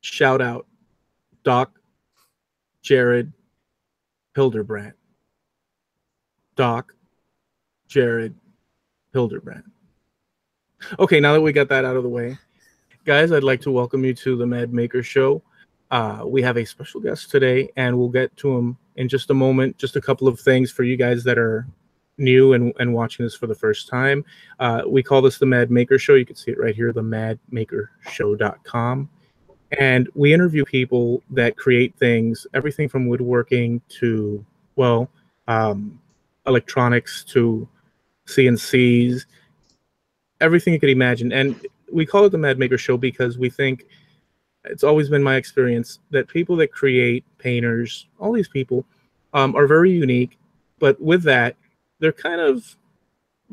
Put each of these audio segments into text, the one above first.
shout out Doc Jared Hildebrand. Doc Jared Hildebrand. Okay, now that we got that out of the way, guys, I'd like to welcome you to the Mad Maker Show. We have a special guest today, and we'll get to him in just a moment. Just a couple of things for you guys that are new and watching this for the first time. We call this the Mad Maker Show. You can see it right here, themadmakershow.com. And we interview people that create things, everything from woodworking to, well, electronics to CNCs, everything you could imagine. And we call it the Mad Maker Show because we think, it's always been my experience, that people that create, painters, all these people are very unique. But with that, they're kind of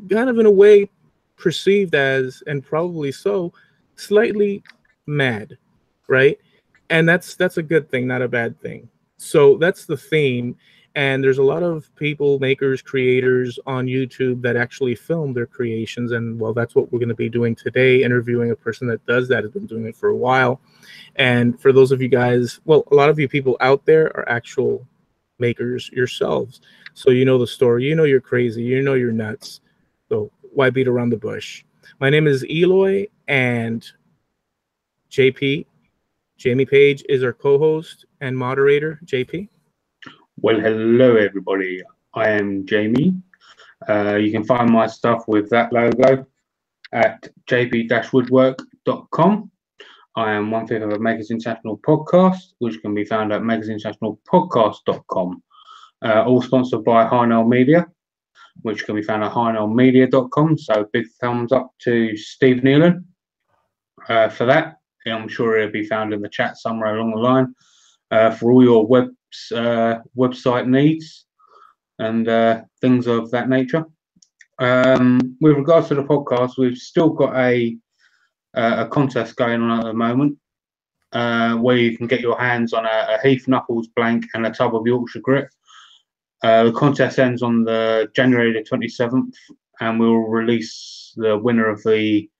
in a way perceived as, and probably so, slightly mad, right? And that's a good thing, not a bad thing. So that's the theme. And there's a lot of people, makers, creators on YouTube that actually film their creations. And well, that's what we're going to be doing today, interviewing a person that does that, has been doing it for a while. And for those of you guys, well, a lot of you people out there are actual makers yourselves. So you know the story, you know you're crazy, you know you're nuts. So why beat around the bush? My name is Eloy, and JP, Jamie Page, is our co-host and moderator. JP? Well, hello everybody. I am Jamie. You can find my stuff with that logo at jp-woodwork.com. I am one-fifth of a Makers International podcast, which can be found at makersinternationalpodcast.com. All sponsored by Harnealmedia, which can be found at harnealmedia.com. So big thumbs up to Steve Nealon for that. I'm sure it'll be found in the chat somewhere along the line for all your website needs and things of that nature. With regards to the podcast, we've still got a contest going on at the moment where you can get your hands on a Heath Knuckles blank and a tub of Yorkshire Grit. The contest ends on the January the 27th, and we'll release the winner of the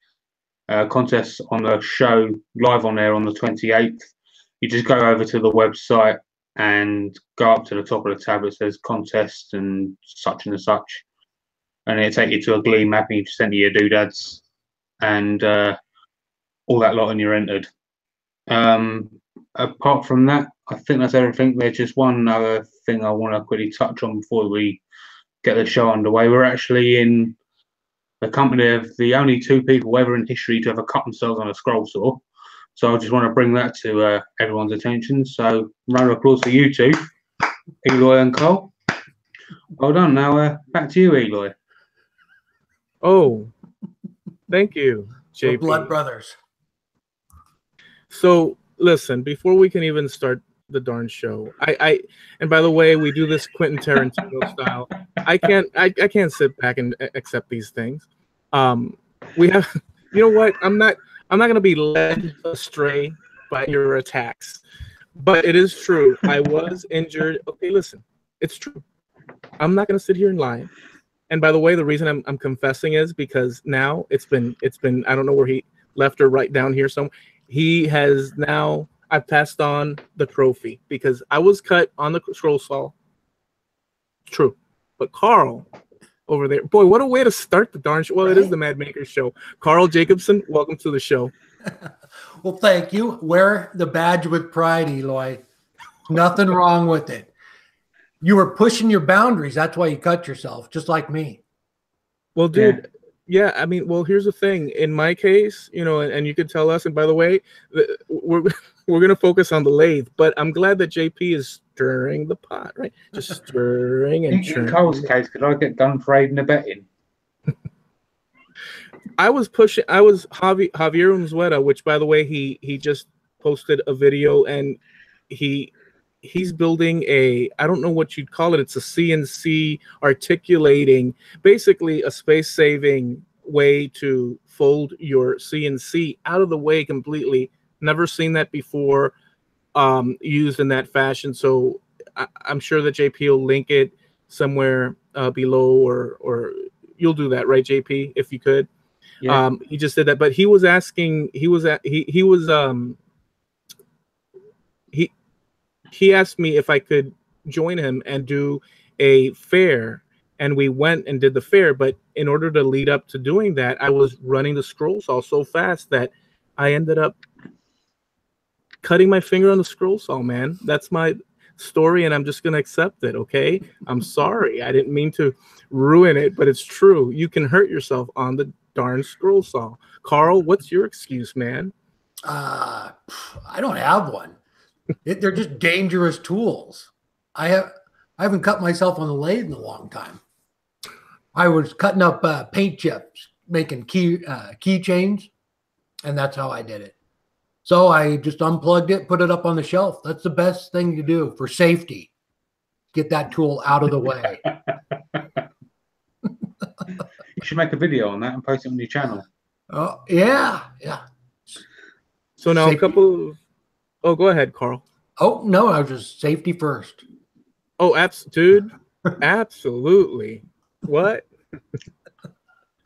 contest on the show live on air on the 28th. You just go over to the website and go up to the top of the tab. It says contest and such, and it'll take you to a Glee map, and you just enter your doodads and all that lot, and you're entered. Apart from that, I think that's everything. There's just one other thing I want to quickly touch on before we get the show underway. We're actually in the company of the only two people ever in history to ever cut themselves on a scroll saw. So I just want to bring that to everyone's attention. So round of applause for you two, Eloy and Cole. Well done. Now back to you, Eloy. Oh, thank you, JP. We're blood brothers. So listen, before we can even start the darn show, I and by the way, we do this Quentin Tarantino style. I can't sit back and accept these things. We have, you know what? I'm not going to be led astray by your attacks, but it is true. I was injured. Okay, listen, it's true. I'm not going to sit here and lie. And by the way, the reason I'm confessing is because now it's been I don't know where he left or right down here. So he has now. I passed on the trophy because I was cut on the scroll saw. True, but Carl over there, boy, what a way to start the darn show. Well, right? It is the Mad Maker Show. Carl Jacobson, welcome to the show. Well, thank you. Wear the badge with pride, Eloy. Nothing wrong with it. You were pushing your boundaries. That's why you cut yourself, just like me. Well, dude, yeah, I mean, well, here's the thing. In my case, you know, and you could tell us, and by the way, we're going to focus on the lathe, but I'm glad that JP is stirring the pot, right? Just stirring and churning. In Cole's case, could I get done for aiding and abetting? I was Javier Unzueta, which, by the way, he just posted a video, and he's building I don't know what you'd call it. It's a CNC articulating, basically a space-saving way to fold your CNC out of the way completely. Never seen that before used in that fashion. So I'm sure that JP will link it somewhere below, or you'll do that, right, JP, if you could. Yeah. He just did that, but he was asking, he was he asked me if I could join him and do a fair, and we went and did the fair. But in order to lead up to doing that, I was running the scroll saw so fast that I ended up cutting my finger on the scroll saw, man. That's my story, and I'm just gonna accept it. Okay, I'm sorry, I didn't mean to ruin it, but it's true. You can hurt yourself on the darn scroll saw. Carl, what's your excuse, man? I don't have one. They're just dangerous tools. I haven't cut myself on the lathe in a long time. I was cutting up paint chips, making keychains, and that's how I did it. So I just unplugged it, put it up on the shelf. That's the best thing to do for safety. Get that tool out of the way. You should make a video on that and post it on your channel. Oh, yeah. So now Safety. a couple of... Oh, go ahead, Carl. Oh, no, I was just safety first. Oh, dude, absolutely. What?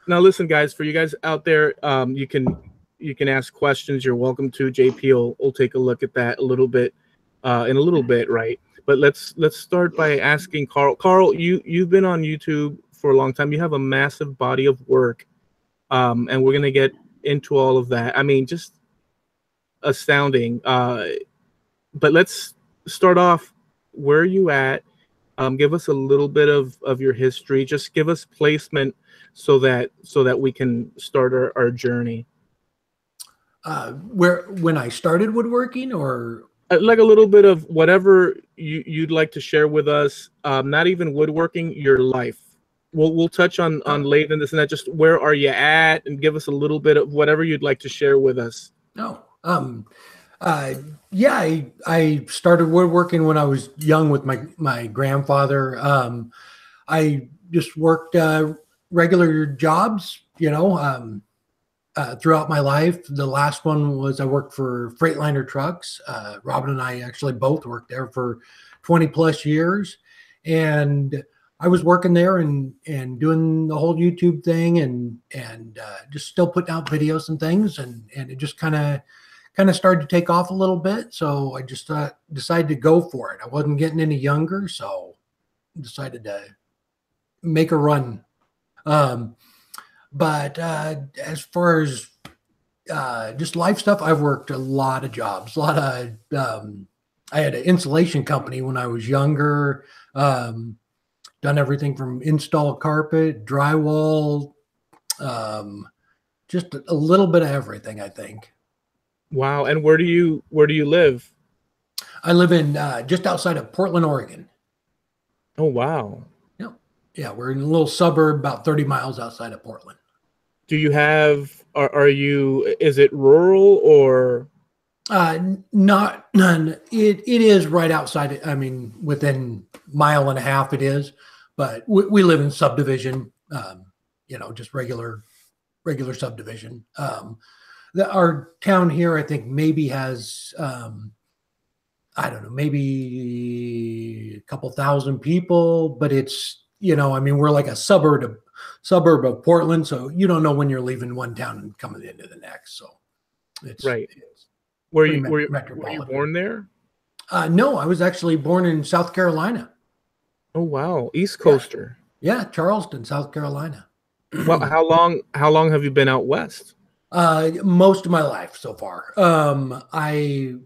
Now, listen, guys, for you guys out there, you can ask questions. You're welcome to. JP will take a look at that a little bit in a little bit, right? But let's start by asking Carl. Carl, you've been on YouTube for a long time. You have a massive body of work, and we're gonna get into all of that. I mean, just astounding. But let's start off. Where are you at? Give us a little bit of your history. Just give us placement so that we can start our journey. When I started woodworking, or like a little bit of whatever you'd like to share with us. Not even woodworking, your life. We'll touch on lathe and this and that. Just where are you at, and give us a little bit of whatever you'd like to share with us. No. Yeah, I started woodworking when I was young with my grandfather. I just worked regular jobs, throughout my life. The last one was I worked for Freightliner Trucks. Robin and I actually both worked there for 20 plus years. And I was working there and doing the whole YouTube thing and just still putting out videos and things. And it just kind of started to take off a little bit. So I just decided to go for it. I wasn't getting any younger, so decided to make a run. But as far as just life stuff, I've worked a lot of jobs, I had an insulation company when I was younger, done everything from install carpet, drywall, just a little bit of everything, I think. Wow. And where do you live? I live in just outside of Portland, Oregon. Oh, wow. Yeah, we're in a little suburb about 30 miles outside of Portland. Do you have, is it rural or? Not none. It is right outside. I mean, within mile and a half it is, but we live in subdivision, just regular subdivision. Our town here, I think maybe has, I don't know, maybe a couple thousand people, but it's, we're like a suburb of Portland. So you don't know when you're leaving one town and coming into the next. So it's right. It's were you born there? No, I was actually born in South Carolina. Oh, wow. East Coaster. Yeah, Charleston, South Carolina. Well, how long have you been out west? Most of my life so far.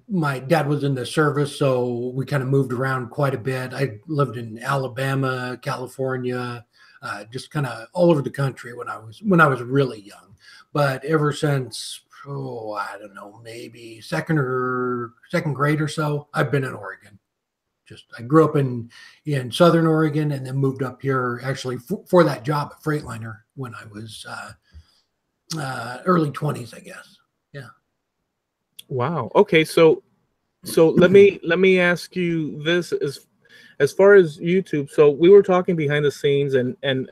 My dad was in the service, so we kind of moved around quite a bit. I lived in Alabama, California, just kind of all over the country when I was really young. But ever since, I don't know, maybe second grade or so, I've been in Oregon. I grew up in Southern Oregon and then moved up here actually for that job at Freightliner when I was early 20s, I guess. Yeah. Wow. Okay. So let me ask you this as far as YouTube. So we were talking behind the scenes and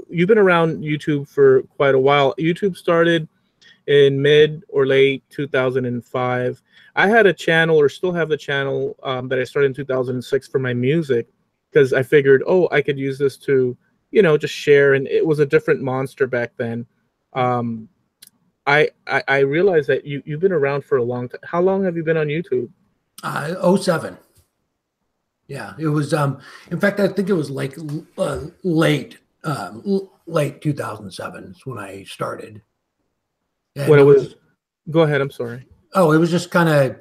you've been around YouTube for quite a while. YouTube started in mid or late 2005. I had a channel, or still have the channel, that I started in 2006 for my music, because I figured, I could use this to, just share. And it was a different monster back then. I realized that you've been around for a long time. How long have you been on YouTube? 07. Yeah, it was. In fact, I think it was like late 2007 is when I started. When it was, go ahead. I'm sorry. Oh, it was just kind of,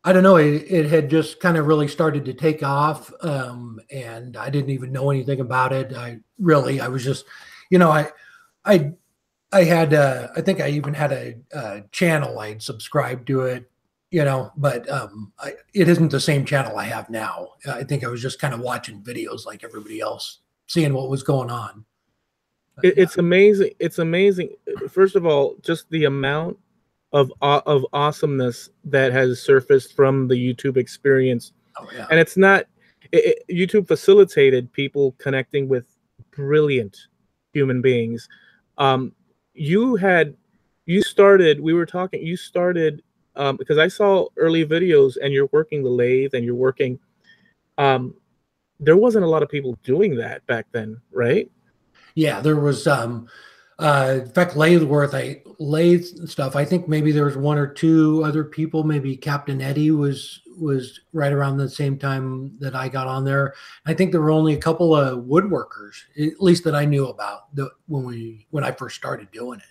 I don't know. It had just kind of really started to take off, and I didn't even know anything about it. I was just, I, I had, I think I even had a channel. I'd subscribed to it, but it isn't the same channel I have now. I think I was just kind of watching videos like everybody else, seeing what was going on. It's amazing. It's amazing. First of all, just the amount of awesomeness that has surfaced from the YouTube experience. Oh, yeah. And it's not YouTube facilitated people connecting with brilliant human beings. You started, we were talking, you started because I saw early videos and you're working the lathe and you're working. There wasn't a lot of people doing that back then, right? Yeah, there was in fact, lathe stuff. I think maybe there was one or two other people. Maybe Captain Eddie was right around the same time that I got on there. I think there were only a couple of woodworkers, at least that I knew about, when I first started doing it.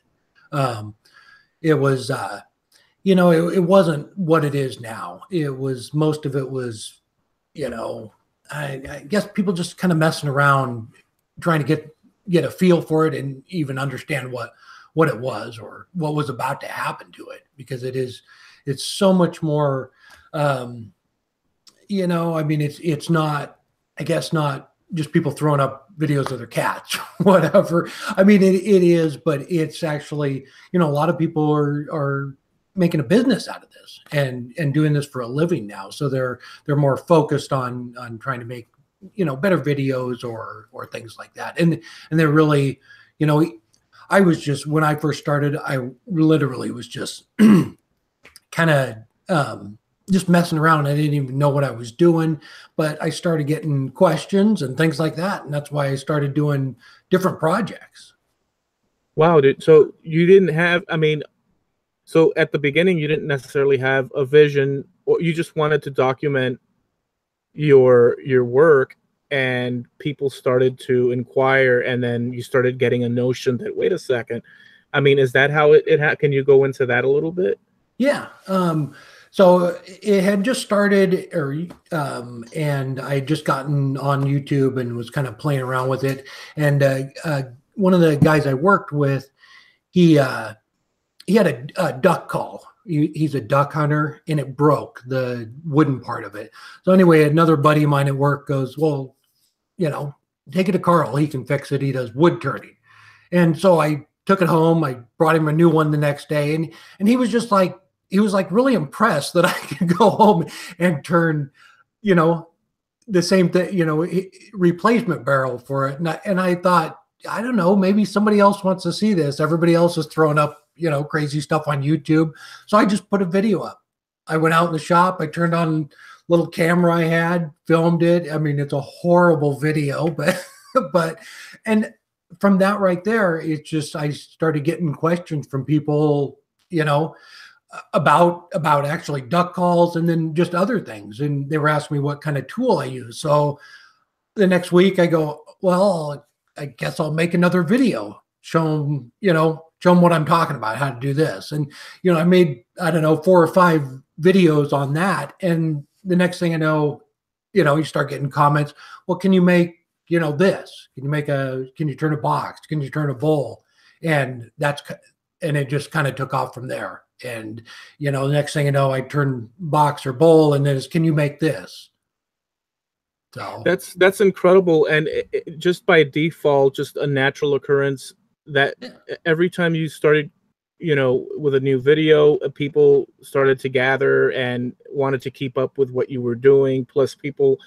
It was it wasn't what it is now. It was, most of it was, I guess people just kind of messing around, trying to get a feel for it and even understand what it was or what was about to happen to it, because it's so much more, I mean, it's not, I guess, not just people throwing up videos of their cats, whatever. I mean, it is, but it's actually, a lot of people are making a business out of this and doing this for a living now. So they're more focused on trying to make, better videos or things like that. And they're really, I was just, when I first started, I literally was just kind of just messing around. I didn't even know what I was doing, but I started getting questions and things like that. And that's why I started doing different projects. Wow, dude. So you didn't have, so at the beginning, you didn't necessarily have a vision, or you just wanted to document your work, and people started to inquire, and then you started getting a notion that, wait a second, is that how it can you go into that a little bit? Yeah. So it had just started, and I had just gotten on YouTube and was kind of playing around with it. And one of the guys I worked with, he had a duck call. He's a duck hunter, and it broke the wooden part of it. So anyway, another buddy of mine at work goes, well, take it to Carl. He can fix it. He does wood turning. And so I took it home. I brought him a new one the next day. And he was just like, really impressed that I could go home and turn, the same thing, replacement barrel for it. And I thought, I don't know, maybe somebody else wants to see this. Everybody else is throwing up, crazy stuff on YouTube. So I just put a video up. I went out in the shop. I turned on a little camera I had, filmed it. It's a horrible video, but and from that right there, it's just, I started getting questions from people, about actually duck calls, and then just other things. And they were asking me what kind of tool I use. So the next week I go, well, I guess I'll make another video, show them what I'm talking about, how to do this. And, I made, I don't know, 4 or 5 videos on that. And the next thing I know, you start getting comments. Well, can you make, this? Can you turn a box? Can you turn a bowl? And it just kind of took off from there. And, the next thing I know, I turn box or bowl, and then it's, can you make this? So that's incredible. And just by default, just a natural occurrence that every time you started, with a new video, people started to gather and wanted to keep up with what you were doing. Plus people,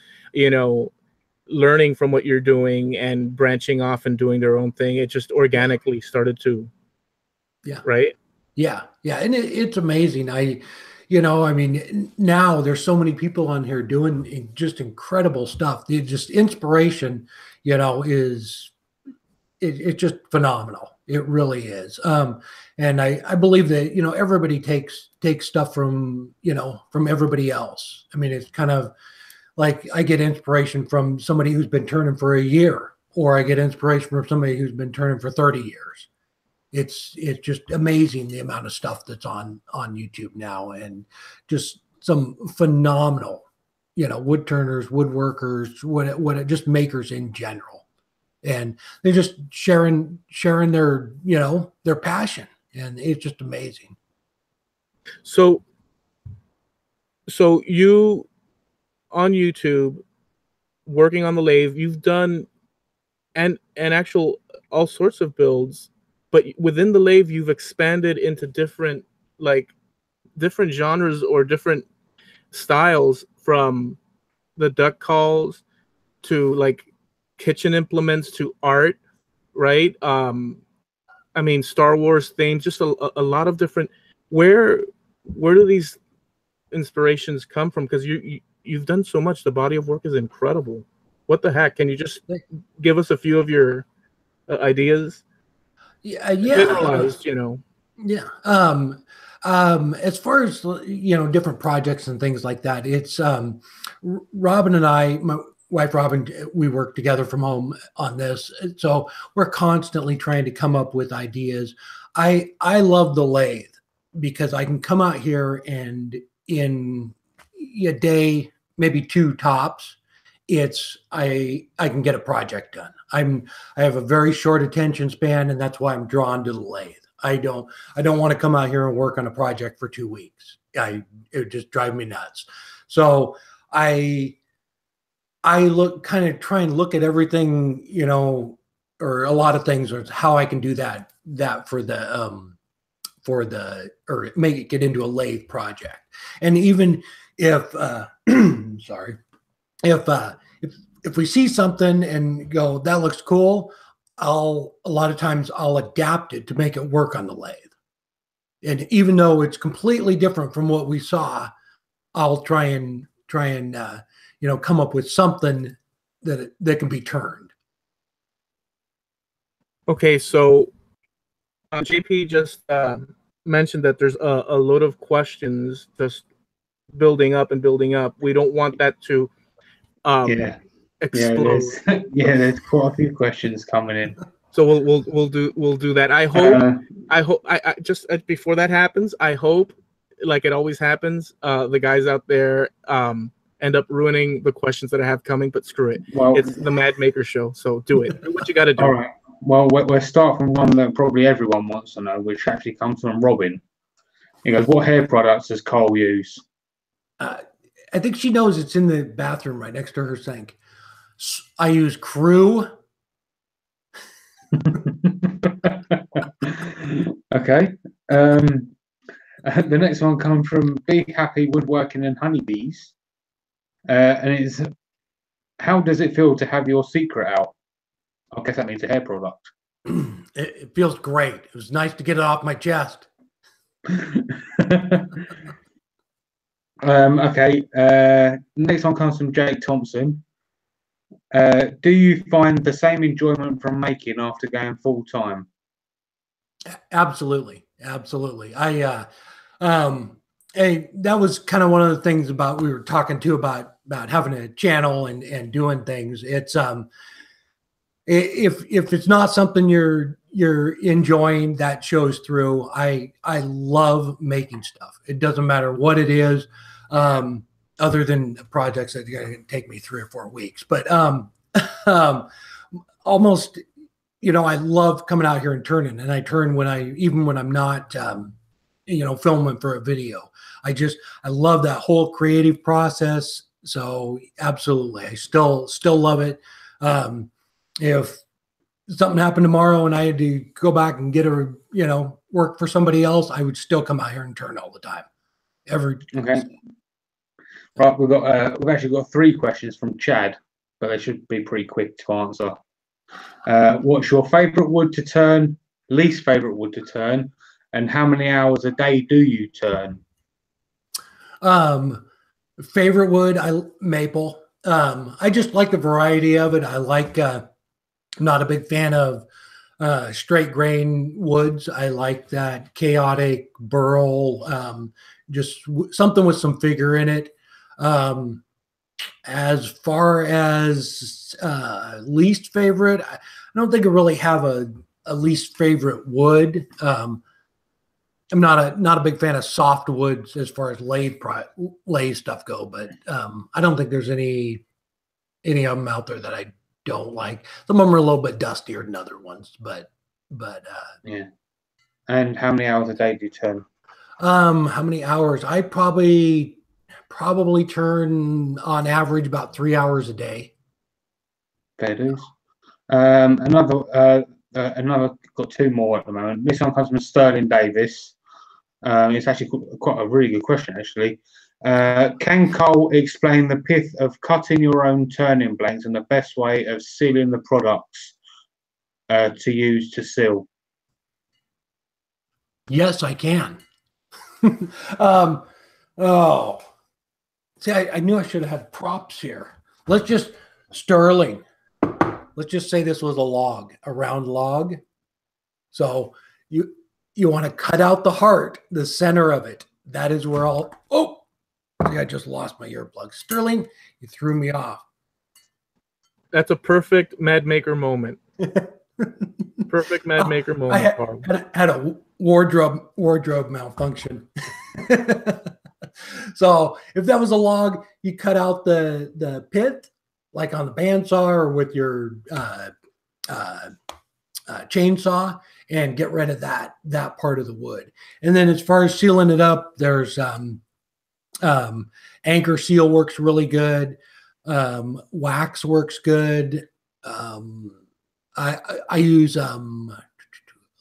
learning from what you're doing and branching off and doing their own thing. It just organically started to. Yeah. Right. Yeah. Yeah. And it's amazing. Now there's so many people on here doing just incredible stuff. Just inspiration, is it's just phenomenal. It really is. And I believe that, everybody takes stuff from everybody else. It's kind of like I get inspiration from somebody who's been turning for a year, or I get inspiration from somebody who's been turning for 30 years. It's just amazing the amount of stuff that's on YouTube now, and just some phenomenal, wood turners, woodworkers, what just makers in general, and they're just sharing their their passion, and it's just amazing. So you on YouTube working on the lathe, you've done and actual all sorts of builds, but within the lathe you've expanded into different genres or different styles, from the duck calls to like kitchen implements to art, right? I mean, Star Wars themes, just a lot of different. Where do these inspirations come from? Because you've done so much. The body of work is incredible. What the heck? Can you just give us a few of your ideas? Yeah. Generalized, Yeah. As far as different projects and things like that, it's Robin and I, my wife Robin, we work together from home on this, so we're constantly trying to come up with ideas. I love the lathe because I can come out here and in a day, maybe two tops, I can get a project done. I have a very short attention span, and that's why I'm drawn to the lathe. I don't want to come out here and work on a project for 2 weeks. It would just drive me nuts. So I try and look at everything, or a lot of things, or how I can do that or make it get into a lathe project. And even if sorry, if we see something and go, that looks cool, a lot of times I'll adapt it to make it work on the lathe. And even though it's completely different from what we saw, I'll try and come up with something that can be turned. Okay, so JP just mentioned that there's a load of questions just building up and building up. We don't want that to explode. There's quite a few questions coming in. So we'll do that. I hope I just before that happens, I hope, like it always happens, the guys out there end up ruining the questions that I have coming, but screw it. Well, it's the Mad Maker show, so do it. Do what you got to do. All right. Well, we'll start from one that probably everyone wants to know, which actually comes from Robin. He goes, "What hair products does Carl use?" I think she knows it's in the bathroom right next to her sink. I use Crew. Okay. The next one comes from Be Happy Woodworking and Honeybees. And it's, how does it feel to have your secret out? I guess that means a hair product. It feels great. It was nice to get it off my chest. Okay. Next one comes from Jake Thompson. Do you find the same enjoyment from making after going full time? Absolutely. Hey, that was kind of one of the things about we were talking too about having a channel and doing things. It's if it's not something you're enjoying, that shows through. I love making stuff. It doesn't matter what it is, other than projects that are going to take me 3 or 4 weeks. But almost, I love coming out here and turning. And I turn even when I'm not filming for a video. I love that whole creative process. So absolutely, I still love it. If something happened tomorrow and I had to go back and get work for somebody else, I would still come out here and turn all the time. Okay. Right, we've actually got 3 questions from Chad, but they should be pretty quick to answer. What's your favorite wood to turn, least favorite wood to turn, and how many hours a day do you turn? Favorite wood, maple. I just like the variety of it. I like, I'm not a big fan of straight grain woods. I like that chaotic burl, just something with some figure in it. As far as least favorite, I don't think I really have a least favorite wood. I'm not a big fan of soft woods as far as lathe stuff go, but I don't think there's any of them out there that I don't like. Some of them are a little bit dustier than other ones, but Yeah. And how many hours a day do you turn? how many hours? I probably turn on average about 3 hours a day. Fair dues. Another got two more at the moment. This one comes from Sterling Davis. It's actually quite a really good question, actually. Can Cole explain the pith of cutting your own turning blanks and the best way of sealing the products to use to seal? Yes, I can. Oh, see, I knew I should have had props here. Sterling. Let's just say this was a round log. So you want to cut out the heart, the center of it. That is where I just lost my earplug. Sterling, you threw me off. That's a perfect Mad Maker moment. Perfect Mad Maker moment. I had a wardrobe malfunction. So if that was a log, you cut out the pith, like on the bandsaw or with your chainsaw, and get rid of that part of the wood. And then as far as sealing it up, there's anchor seal works really good. Wax works good. I use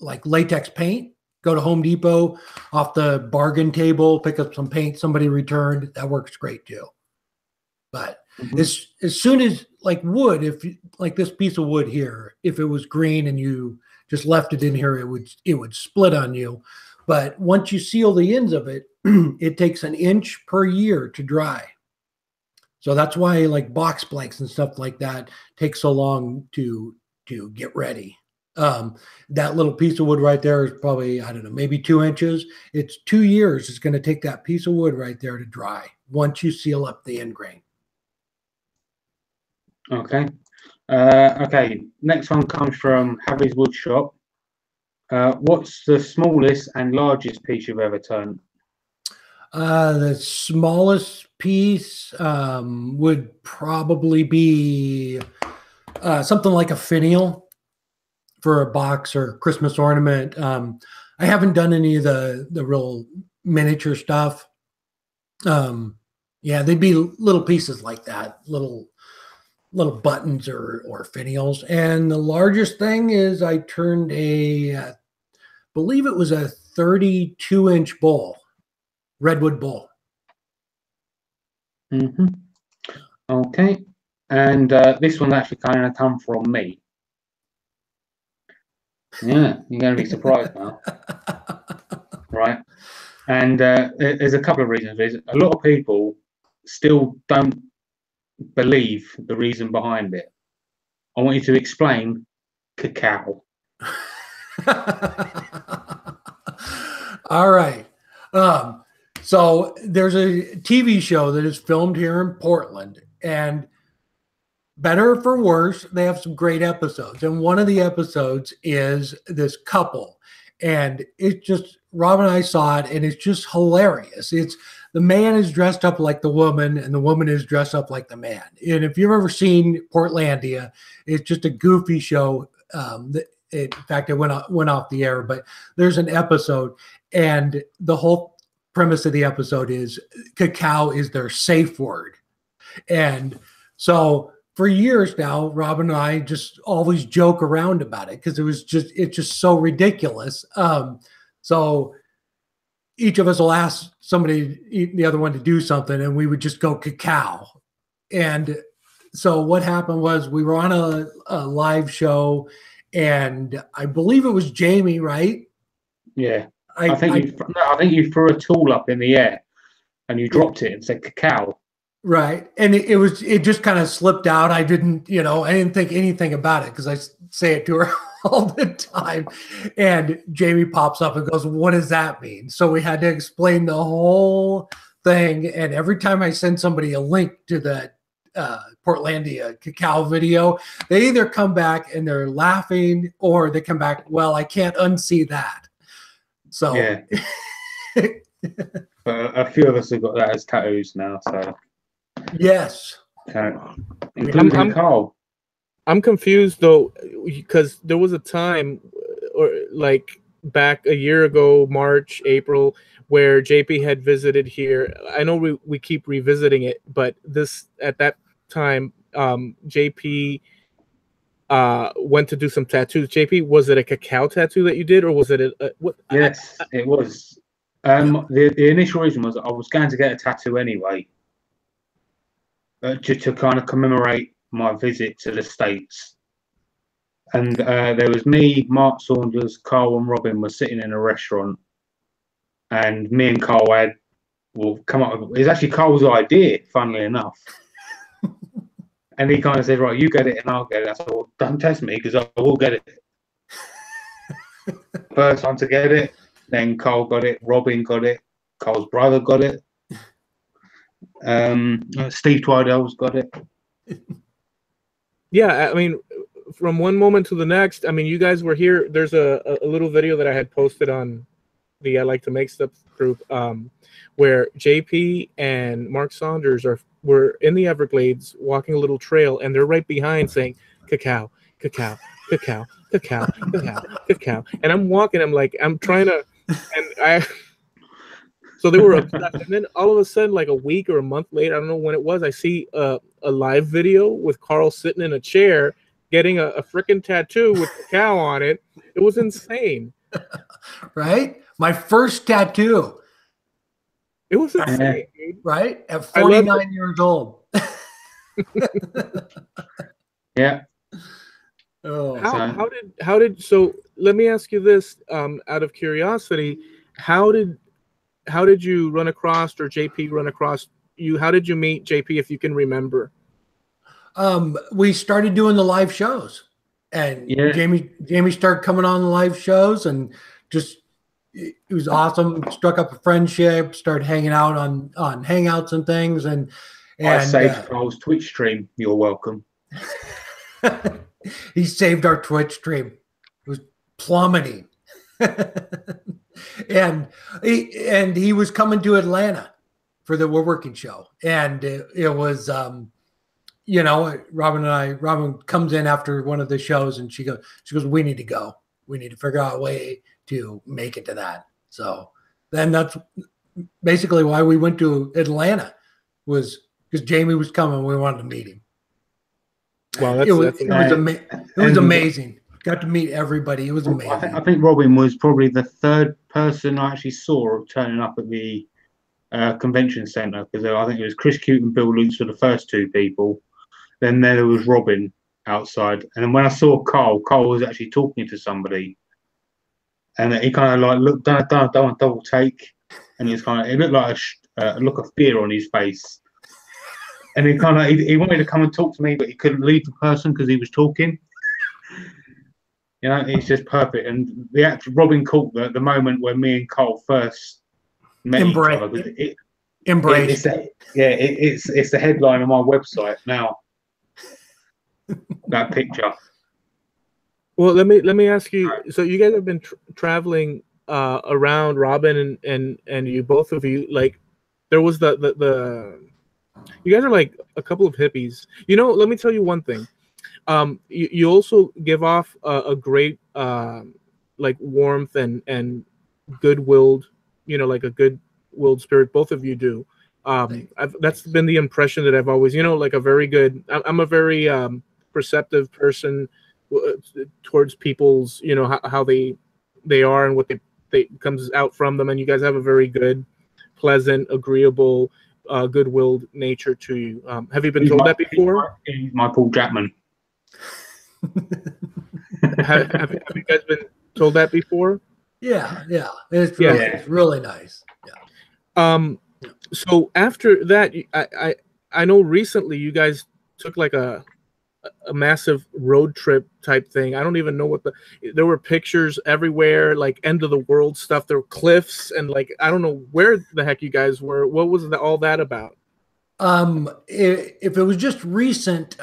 like latex paint. Go to Home Depot off the bargain table, pick up some paint somebody returned. That works great too. But as soon as, like wood, if you, like this piece of wood here, if it was green and you just left it in here, it would split on you. But once you seal the ends of it, it takes an inch per year to dry. So that's why like box blanks and stuff like that take so long to get ready. That little piece of wood right there is probably, I don't know, maybe 2 inches. It's 2 years. It's going to take that piece of wood right there to dry once you seal up the end grain. Okay. Okay. Next one comes from Hobbies Wood Shop. What's the smallest and largest piece you've ever turned? The smallest piece would probably be something like a finial for a box or Christmas ornament. I haven't done any of the real miniature stuff. Yeah, they'd be little pieces like that, little buttons or finials. And the largest thing is I turned I believe it was a 32-inch bowl, redwood bowl. Okay. And this one actually kind of come from me. Yeah, you're going to be surprised now. Right. And there's a couple of reasons. A lot of people still don't believe the reason behind it. I want you to explain cacao. All right. So there's a TV show that is filmed here in Portland, and better or for worse, they have some great episodes. And one of the episodes is this couple, and it's just, Rob and I saw it, and it's just hilarious. It's the man is dressed up like the woman, and the woman is dressed up like the man. And if you've ever seen Portlandia, it's just a goofy show. In fact, it went off the air, but there's an episode, and the whole premise of the episode is cacao is their safe word. And so for years now, Rob and I just always joke around about it because it's just so ridiculous. So each of us will ask somebody, the other one, to do something, and we would just go cacao. And so what happened was we were on a live show, and I believe it was Jamie, right? Yeah. I think you threw a tool up in the air and you dropped it and said cacao. Right. And it just kind of slipped out. I didn't think anything about it because I say it to her all the time. And Jamie pops up and goes, "What does that mean?" So we had to explain the whole thing. And every time I send somebody a link to Portlandia cacao video, they either come back and they're laughing, or they come back, well, I can't unsee that. So yeah. But a few of us have got that as tattoos now, so yes, including Carl. I'm confused though, because there was a time, or like back a year ago, March, April, where JP had visited here. I know we keep revisiting it, but at that time, JP went to do some tattoos. JP, was it a cacao tattoo that you did, or was it what? Yes, it was. The initial reason was I was going to get a tattoo anyway, just to kind of commemorate my visit to the States. And there was me, Mark Saunders, Carl, and Robin were sitting in a restaurant, and me and Carl had come up with, it's actually Carl's idea, funnily enough. And he kind of said, right, you get it and I'll get it. I said, well, don't test me because I will get it. First time to get it, then Carl got it, Robin got it, Carl's brother got it, Steve Twidell's got it. Yeah, I mean, from one moment to the next, I mean, you guys were here. There's a little video that I had posted on the I Like to Make Stuff group, where JP and Mark Saunders were in the Everglades walking a little trail, and they're right behind saying cacao, cacao, cacao, cacao, cacao, cacao. And I'm walking, I'm trying to, so they were obsessed. And then all of a sudden, like a week or a month later, I don't know when it was, I see a live video with Carl sitting in a chair getting a freaking tattoo with cacao on it. It was insane. Right? My first tattoo. It was insane, right? At 49 years old. Yeah. Oh. How did so let me ask you this, out of curiosity, how did you run across, or JP run across you? How did you meet JP, if you can remember? We started doing the live shows, and Jamie started coming on the live shows, and just it was awesome. Struck up a friendship, started hanging out on Hangouts and things, and I saved Carl's Twitch stream. You're welcome. He saved our Twitch stream. It was plummeting. and he was coming to Atlanta for the Woodworking show, and it was Robin comes in after one of the shows, and she goes, we need to go. We need to figure out a way to make it to that. So then that's basically why we went to Atlanta, was because Jamie was coming. We wanted to meet him. Wow, it was amazing. Got to meet everybody. It was amazing. I think Robin was probably the third person I actually saw turning up at the convention center, because I think it was Chris Cute and Bill Lutz were the first two people. Then there was Robin outside, and then when I saw Carl was actually talking to somebody, and he kind of like looked, done a double take, and it looked like a look of fear on his face, and he wanted to come and talk to me, but he couldn't leave the person because he was talking. You know, it's just perfect. And the actual Robin caught the moment when me and Carl first met each other. It's the headline on my website now. That picture. Well, let me ask you. So you guys have been traveling around, Robin and you, both of you. Like, there was the you guys are like a couple of hippies. You know, let me tell you one thing. You also give off a great like warmth and goodwilled, like a good-willed spirit. Both of you do. That's been the impression that I've always, like a very good. I'm a very perceptive person towards people's, how they are and what they comes out from them. And you guys have a very good, pleasant, agreeable, good-willed nature to you. Have you been told that before? Michael Jackman. have you guys been told that before? Yeah. It's really nice. Yeah. So after that, I know recently you guys took like a massive road trip type thing. I don't even know there were pictures everywhere, like end of the world stuff. There were cliffs and like, I don't know where the heck you guys were. What was all that about? If it was just recent,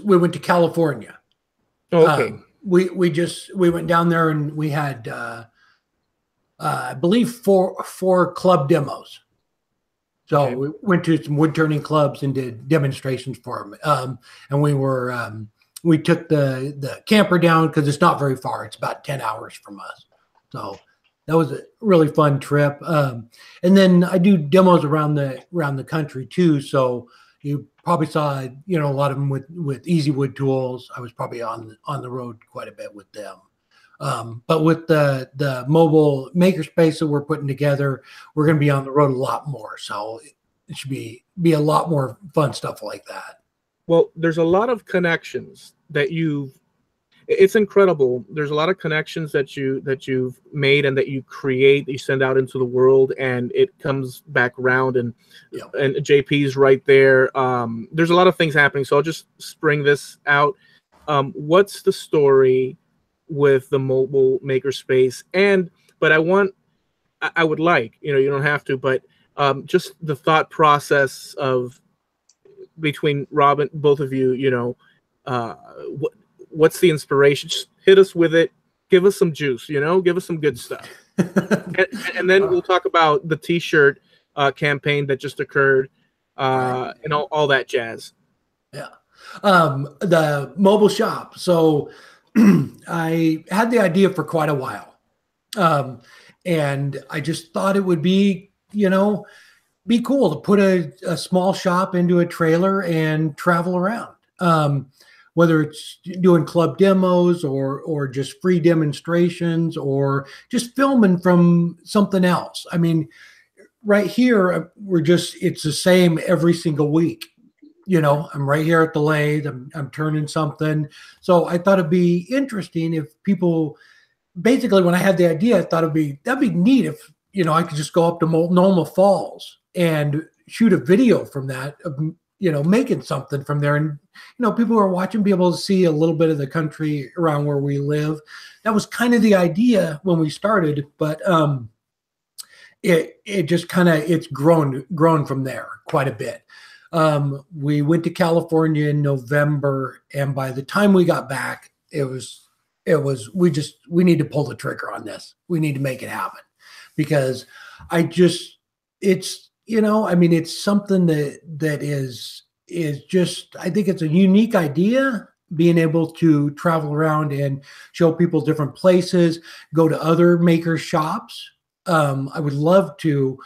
we went to California. Oh, okay. We went down there and we had I believe four club demos. So Okay. we went to some wood turning clubs and did demonstrations for them. And we took the camper down because it's not very far. It's about 10 hours from us. So that was a really fun trip. And then I do demos around the country too. So you probably saw, a lot of them with Easy Wood Tools. I was probably on the road quite a bit with them. But with the mobile makerspace that we're putting together, we're going to be on the road a lot more. So it should be a lot more fun stuff like that. Well, there's a lot of connections it's incredible. There's a lot of connections that you've made and that you create, that you send out into the world, and it comes back around, and JP's right there. There's a lot of things happening. So I'll just spring this out. What's the story with the mobile makerspace? But I would like, you don't have to, but just the thought process of between Robin, both of you, what's the inspiration? Just hit us with it. Give us some juice, give us some good stuff. and then we'll talk about the t-shirt campaign that just occurred and all that jazz. Yeah. The mobile shop. So I had the idea for quite a while. And I just thought it would be, be cool to put a small shop into a trailer and travel around. Whether it's doing club demos or just free demonstrations or just filming from something else. I mean, right here, it's the same every single week. I'm right here at the lathe. I'm turning something. So I thought it'd be interesting if people, basically when I had the idea, I thought that'd be neat if, I could just go up to Multnomah Falls and shoot a video from that, of, making something from there. And, people who are watching be able to see a little bit of the country around where we live. That was kind of the idea when we started, but it just it's grown from there quite a bit. We went to California in November, and by the time we got back, we need to pull the trigger on this. We need to make it happen, because it's something that is just, I think it's a unique idea, being able to travel around and show people different places, go to other maker shops. I would love to,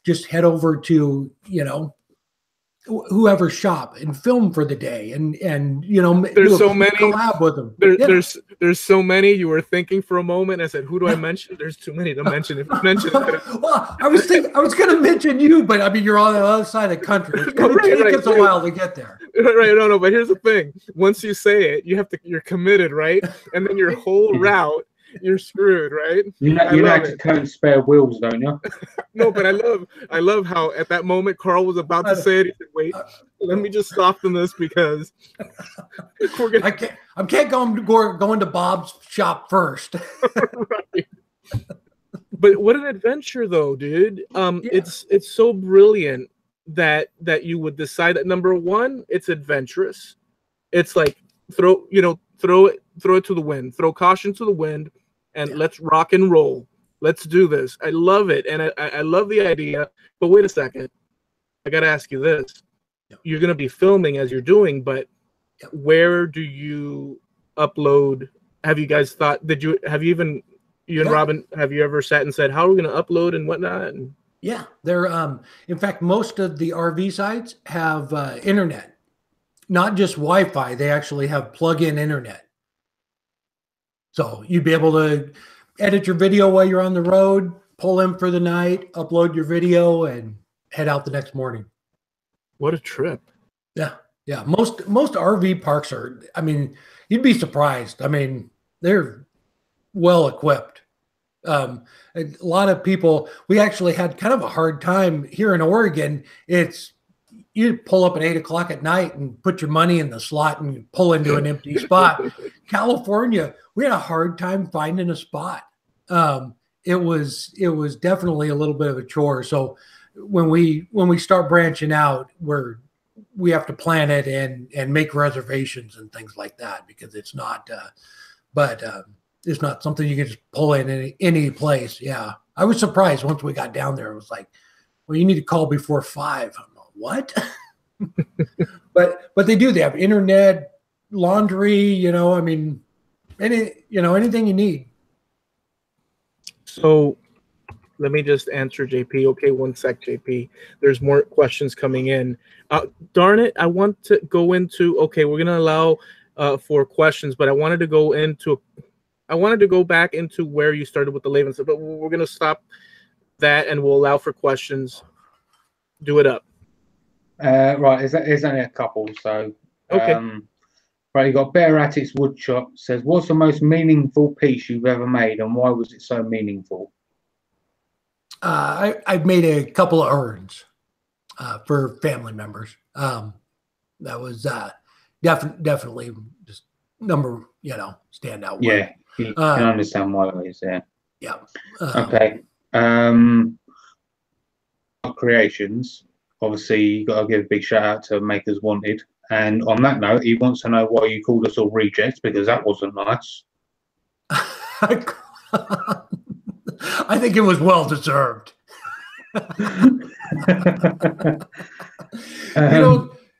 just head over to, whoever shop and film for the day, and there's so many collab with them. There's so many. You were thinking for a moment. I said, who do I mention? There's too many to mention. If you mention it, well, I was going to mention you, but I mean, you're on the other side of the country. It's going to take us a while to get there. Right, no, but here's the thing. Once you say it, you're committed, right? And then your whole route, you're screwed, right? You like to turn spare wheels, don't you? No, but I love how at that moment Carl was about to say it. He said, "Wait, let me just soften this, because I can't go into Bob's shop first." Right. But what an adventure, though, dude! It's so brilliant that you would decide that, number one, it's adventurous. It's like throw it to the wind, throw caution to the wind, and let's rock and roll. Let's do this. I love it, and I love the idea. But wait a second, I got to ask you this: you're going to be filming as you're doing, but where do you upload? Have you guys thought? You and Robin, have you ever sat and said, how are we going to upload and whatnot? Yeah, they're in fact, most of the RV sites have internet, not just Wi-Fi. They actually have plug-in internet. So you'd be able to edit your video while you're on the road, pull in for the night, upload your video, and head out the next morning. What a trip. Yeah. Most RV parks are, I mean, you'd be surprised. I mean, they're well equipped. A lot of people, we actually had kind of a hard time here in Oregon. You pull up at 8 o'clock at night and put your money in the slot and pull into an empty spot. California, we had a hard time finding a spot. It was definitely a little bit of a chore. So when we start branching out, we have to plan it and make reservations and things like that, because it's not it's not something you can just pull in any place. Yeah, I was surprised once we got down there. It was like, well, you need to call before 5. I'm like, what? but they do. They have internet, laundry. I mean, anything you need. So let me just answer JP. Okay, one sec, JP. There's more questions coming in. Darn it, I want to go into. Okay, we're gonna allow for questions, but I wanted to go back into where you started with the lathe and stuff. But we're gonna stop that, and we'll allow for questions. Do it up. Right, there's only a couple. So okay. Right, you got Better at Its Woodshop says, what's the most meaningful piece you've ever made, and why was it so meaningful? I've made a couple of urns for family members. That was definitely just standout one. Yeah, you can understand why that is there. Yeah. Okay. Creations. Obviously, you got to give a big shout out to Makers Wanted. And on that note, he wants to know why you called us all rejects, because that wasn't nice. I think it was well deserved.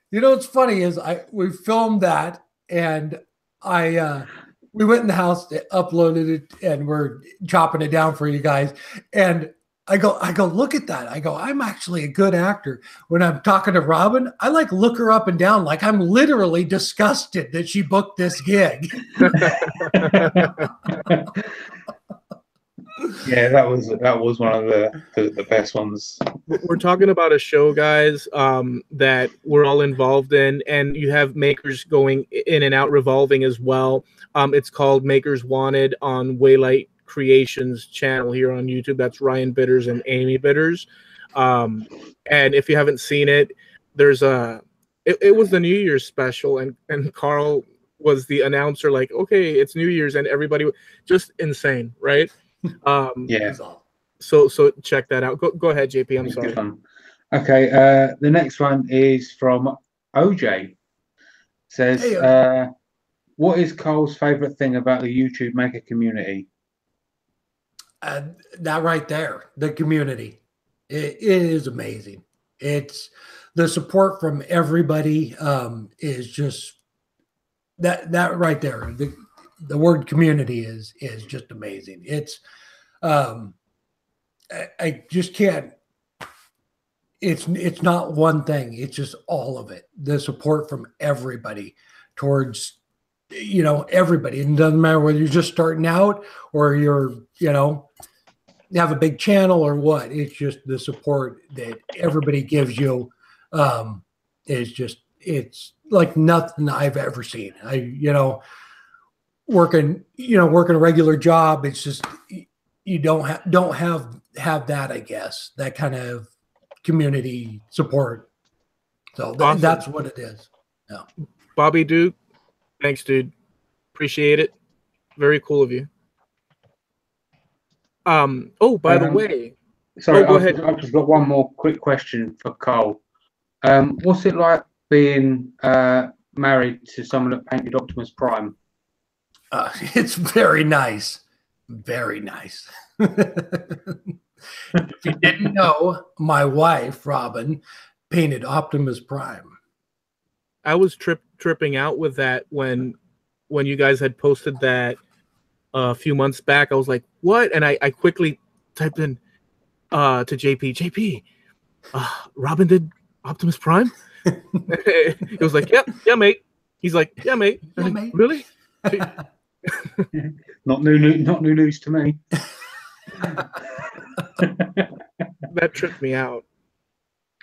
What's funny is we filmed that, and we went in the house, uploaded it, and we're chopping it down for you guys. And I go, look at that. I go, I'm actually a good actor. When I'm talking to Robin, I look her up and down, like I'm literally disgusted that she booked this gig. Yeah, that was one of the best ones. We're talking about a show, guys, that we're all involved in, and you have makers going in and out, revolving as well. It's called Makers Wanted on Waylight Creations channel here on YouTube. That's Ryan Bitters and Amy Bitters. And if you haven't seen it, there's it was the New Year's special, and Carl was the announcer, like, okay, it's New Year's, and everybody just insane, right? Yeah. So check that out. Go ahead, JP. I'm sorry. Okay. The next one is from OJ. Says, hey, OJ. What is Carl's favorite thing about the YouTube maker community? That right there, the community, it is amazing. It's the support from everybody. Is just that right there. The word community is just amazing. It's I just can't. It's not one thing. It's just all of it. The support from everybody towards everybody. It doesn't matter whether you're just starting out or you're you have a big channel or what. It's just the support that everybody gives you it's like nothing I've ever seen. Working a regular job, it's just you don't have that, I guess, that kind of community support. So awesome. That's what it is. Yeah. Bobby Duke, thanks, dude. Appreciate it. Very cool of you. Oh, by the way, sorry, go ahead. I've just got one more quick question for Carl. What's it like being married to someone that painted Optimus Prime? It's very nice. Very nice. If you didn't know, my wife, Robin, painted Optimus Prime. I was tripping out with that when you guys had posted that a few months back. I was like, what? And I quickly typed in to JP, Robin did Optimus Prime? It was like, yeah, mate. He's like, yeah, mate. Yeah, like, mate. Really? Not new news to me. That tripped me out.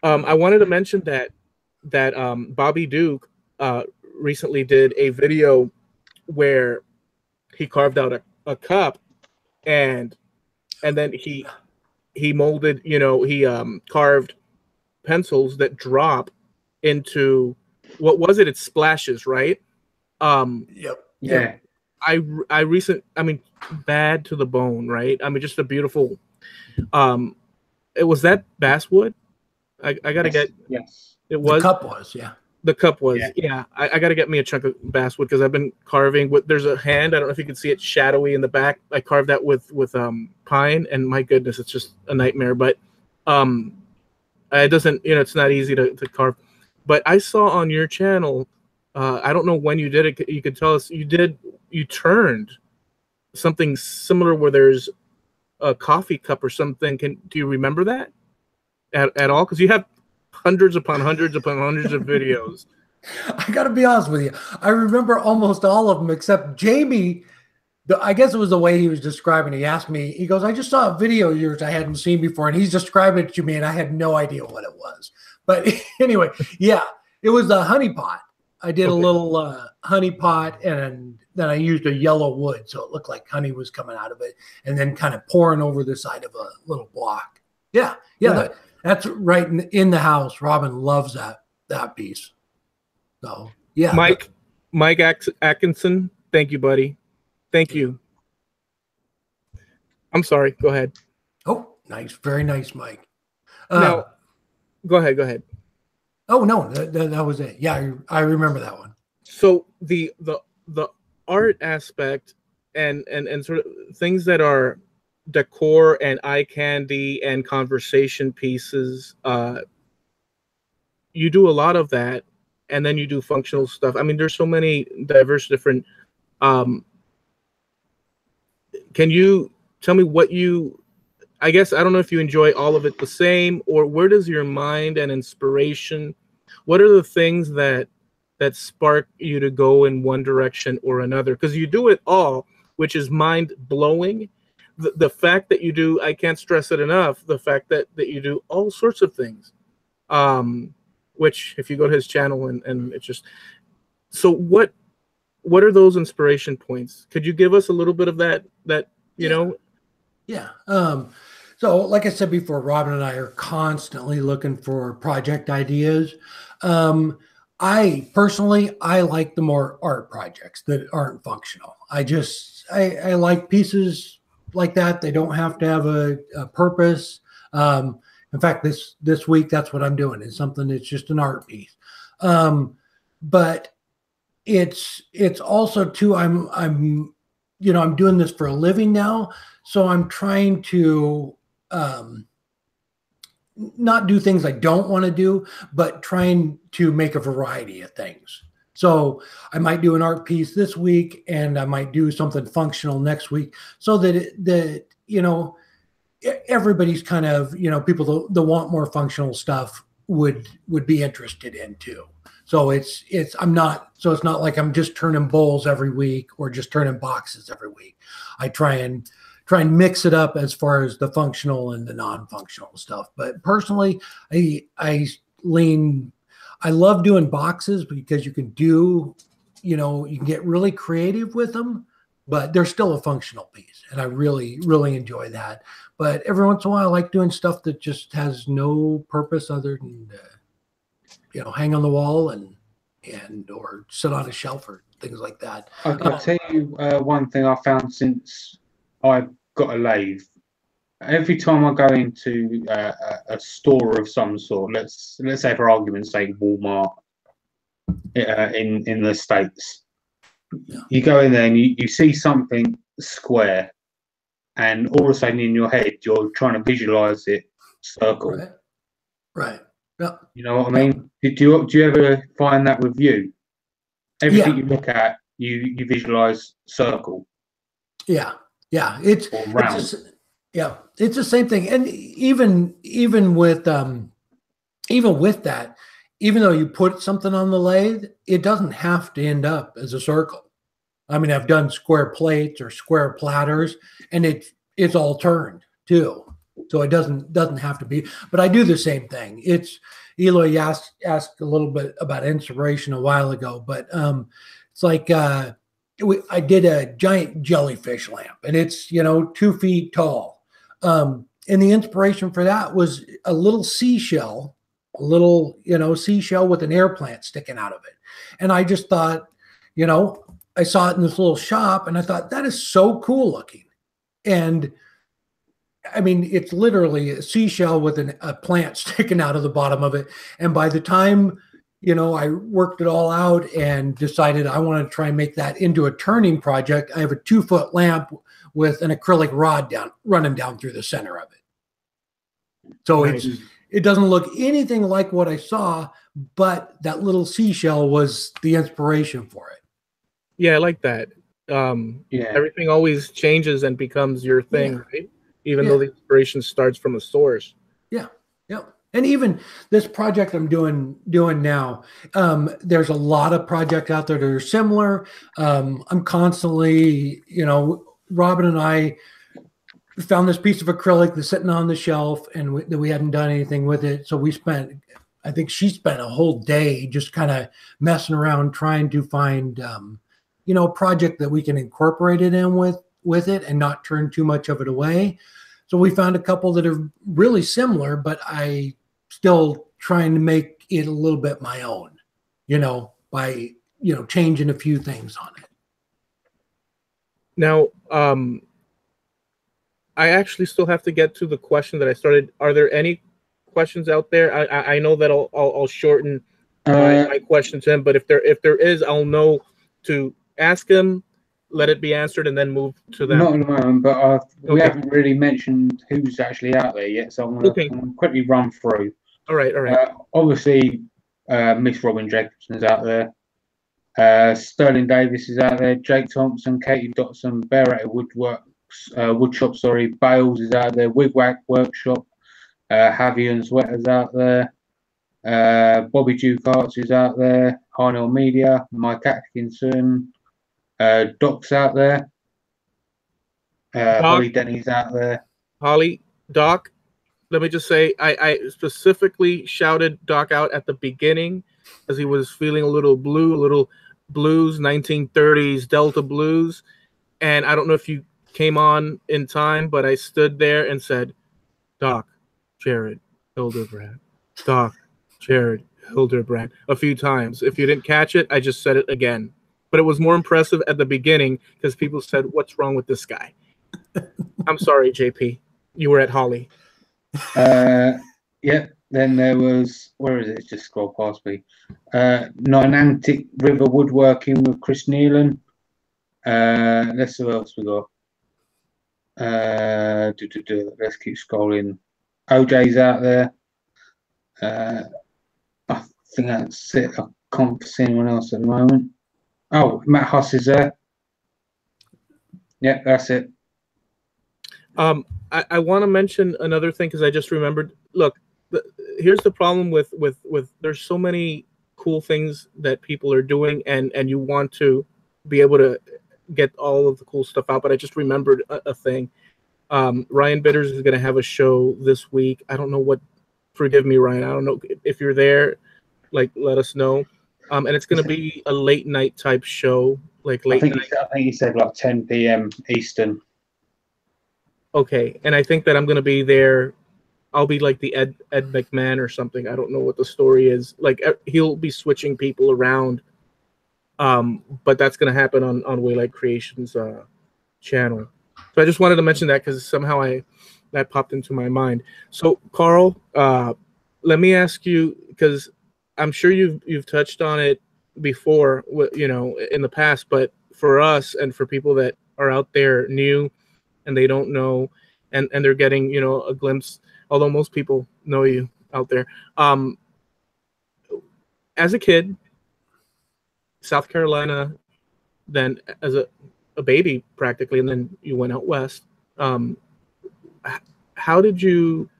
I wanted to mention that Bobby Duke recently did a video where he carved out a cup, and then he molded, he carved pencils that drop into, what was it? It's splashes, right? Yep. Yeah. Bad to the bone, right? I mean, just a beautiful. It was that basswood. I got to get. Yes. It was. The cup was, yeah. The cup was, yeah. I got to get me a chunk of basswood because I've been carving. There's a hand. I don't know if you can see it, shadowy in the back. I carved that with pine, and my goodness, it's just a nightmare. But it doesn't, it's not easy to carve. But I saw on your channel, I don't know when you did it. You could tell us you turned something similar where there's a coffee cup or something. Do you remember that at all? Because you have hundreds upon hundreds upon hundreds of videos. I got to be honest with you. I remember almost all of them except Jamie. I guess it was the way he was describing it. He asked me, he goes, I just saw a video of yours I hadn't seen before. And he's describing it to me and I had no idea what it was. But anyway, yeah, it was a honey pot. I did a little honey pot and then I used a yellow wood. So it looked like honey was coming out of it and then kind of pouring over the side of a little block. Yeah. That's right in the house. Robin loves that piece. So yeah. Mike Atkinson, thank you, buddy. Thank you. I'm sorry. Go ahead. Oh, nice. Very nice, Mike. Now, go ahead. Oh no, that was it. Yeah, I remember that one. So the art aspect and sort of things that are decor and eye candy and conversation pieces, you do a lot of that, and then you do functional stuff. I mean, there's so many diverse different. Can you tell me what I guess I don't know if you enjoy all of it the same, or where does your mind and inspiration, what are the things that spark you to go in one direction or another? Because you do it all, which is mind blowing. The fact that you do, I can't stress it enough, the fact that you do all sorts of things, which if you go to his channel and it's just, so what are those inspiration points? Could you give us a little bit of that, you know? Yeah. So like I said before, Robin and I are constantly looking for project ideas. I personally like the more art projects that aren't functional. I like pieces like that. They don't have to have a purpose. In fact, this week, that's what I'm doing. It's something that's just an art piece. But it's also too, I'm doing this for a living now. So I'm trying to, not do things I don't want to do, but trying to make a variety of things. So I might do an art piece this week and I might do something functional next week so that everybody's kind of, people that want more functional stuff would be interested in too. So it's not like I'm just turning bowls every week or just turning boxes every week. I try and mix it up as far as the functional and the non-functional stuff. But personally, I love doing boxes because you can get really creative with them, but they're still a functional piece. And I really, really enjoy that. But every once in a while, I like doing stuff that just has no purpose other than, hang on the wall and or sit on a shelf or things like that. I'll tell you one thing I found since I've got a lathe. Every time I go into a store of some sort, let's say for argument's sake, Walmart in the States, you go in there and you see something square, and all of a sudden in your head you're trying to visualize it circle. Right. Yeah. You know what I mean? Do you ever find that with you? Everything you look at, you visualize circle. Yeah. It's the same thing. And even with that, even though you put something on the lathe, it doesn't have to end up as a circle. I mean, I've done square plates or square platters, and it's all turned too. So it doesn't have to be, but I do the same thing. It's Eloy asked a little bit about inspiration a while ago, but it's like I did a giant jellyfish lamp, and it's 2 feet tall. And the inspiration for that was a little seashell with an air plant sticking out of it. And I just thought, I saw it in this little shop, and I thought that is so cool looking. And I mean, it's literally a seashell with a plant sticking out of the bottom of it. And by the time, I worked it all out and decided I want to try and make that into a turning project, I have a 2-foot lamp with an acrylic rod running down through the center of it. So Nice. it doesn't look anything like what I saw, but that little seashell was the inspiration for it. Yeah, I like that. Yeah. Everything always changes and becomes your thing, right? Even though the inspiration starts from a source. Yeah. And even this project I'm doing now, there's a lot of projects out there that are similar. I'm constantly, Robin and I found this piece of acrylic that's sitting on the shelf, and we hadn't done anything with it. So I think she spent a whole day just kind of messing around trying to find, a project that we can incorporate it in with it and not turn too much of it away. So we found a couple that are really similar, but I still trying to make it a little bit my own, by, changing a few things on it. Now, I actually still have to get to the question that I started. Are there any questions out there? I know that I'll shorten my question to him, but if there is, I'll know to ask him, let it be answered, and then move to them. Not at the moment, but we haven't really mentioned who's actually out there yet, so I'm going to quickly run through. All right. Obviously, Miss Robin Jacobson's out there. Sterling Davis is out there. Jake Thompson, Katie Dotson, Bear Woodworks, Woodshop, Bales is out there. Wigwag Workshop, Javier and Sweater's out there. Bobby Ducarts is out there. Harnealmedia, Mike Atkinson, Doc's out there. Holly Denny's out there. Doc, let me just say, I specifically shouted Doc out at the beginning as he was feeling a little blues, 1930s Delta blues. And I don't know if you came on in time, but I stood there and said, Doc, Jared, Hildebrand. Doc, Jared, Hildebrand, a few times. If you didn't catch it, I just said it again. But it was more impressive at the beginning because people said, what's wrong with this guy? I'm sorry, JP. You were at Holly. Yeah. Then there was, where is it? Just scroll past me. Niantic River Woodworking with Chris Nealon. Let's see what else we got. Let's keep scrolling. OJ's out there. I think that's it. I can't see anyone else at the moment. Oh, Matt Huss is there. Yeah, that's it. I want to mention another thing because I just remembered. Look, here's the problem with there's so many cool things that people are doing, and you want to be able to get all of the cool stuff out. But I just remembered a thing. Ryan Bitters is going to have a show this week. I don't know what. Forgive me, Ryan. I don't know if you're there. Like, let us know. And it's going to be a late night type show, like late night. I think he said like 10 p.m. Eastern. Okay, and I think that I'm going to be there. I'll be like the Ed McMahon or something. I don't know what the story is. Like, he'll be switching people around. But that's going to happen on Waylight Creations channel. So I just wanted to mention that because somehow that popped into my mind. So Carl, let me ask you, because I'm sure you've touched on it before, in the past, but for us and for people that are out there new and they don't know, and they're getting, a glimpse, although most people know you out there. As a kid, South Carolina, then as a baby practically, and then you went out west. How did you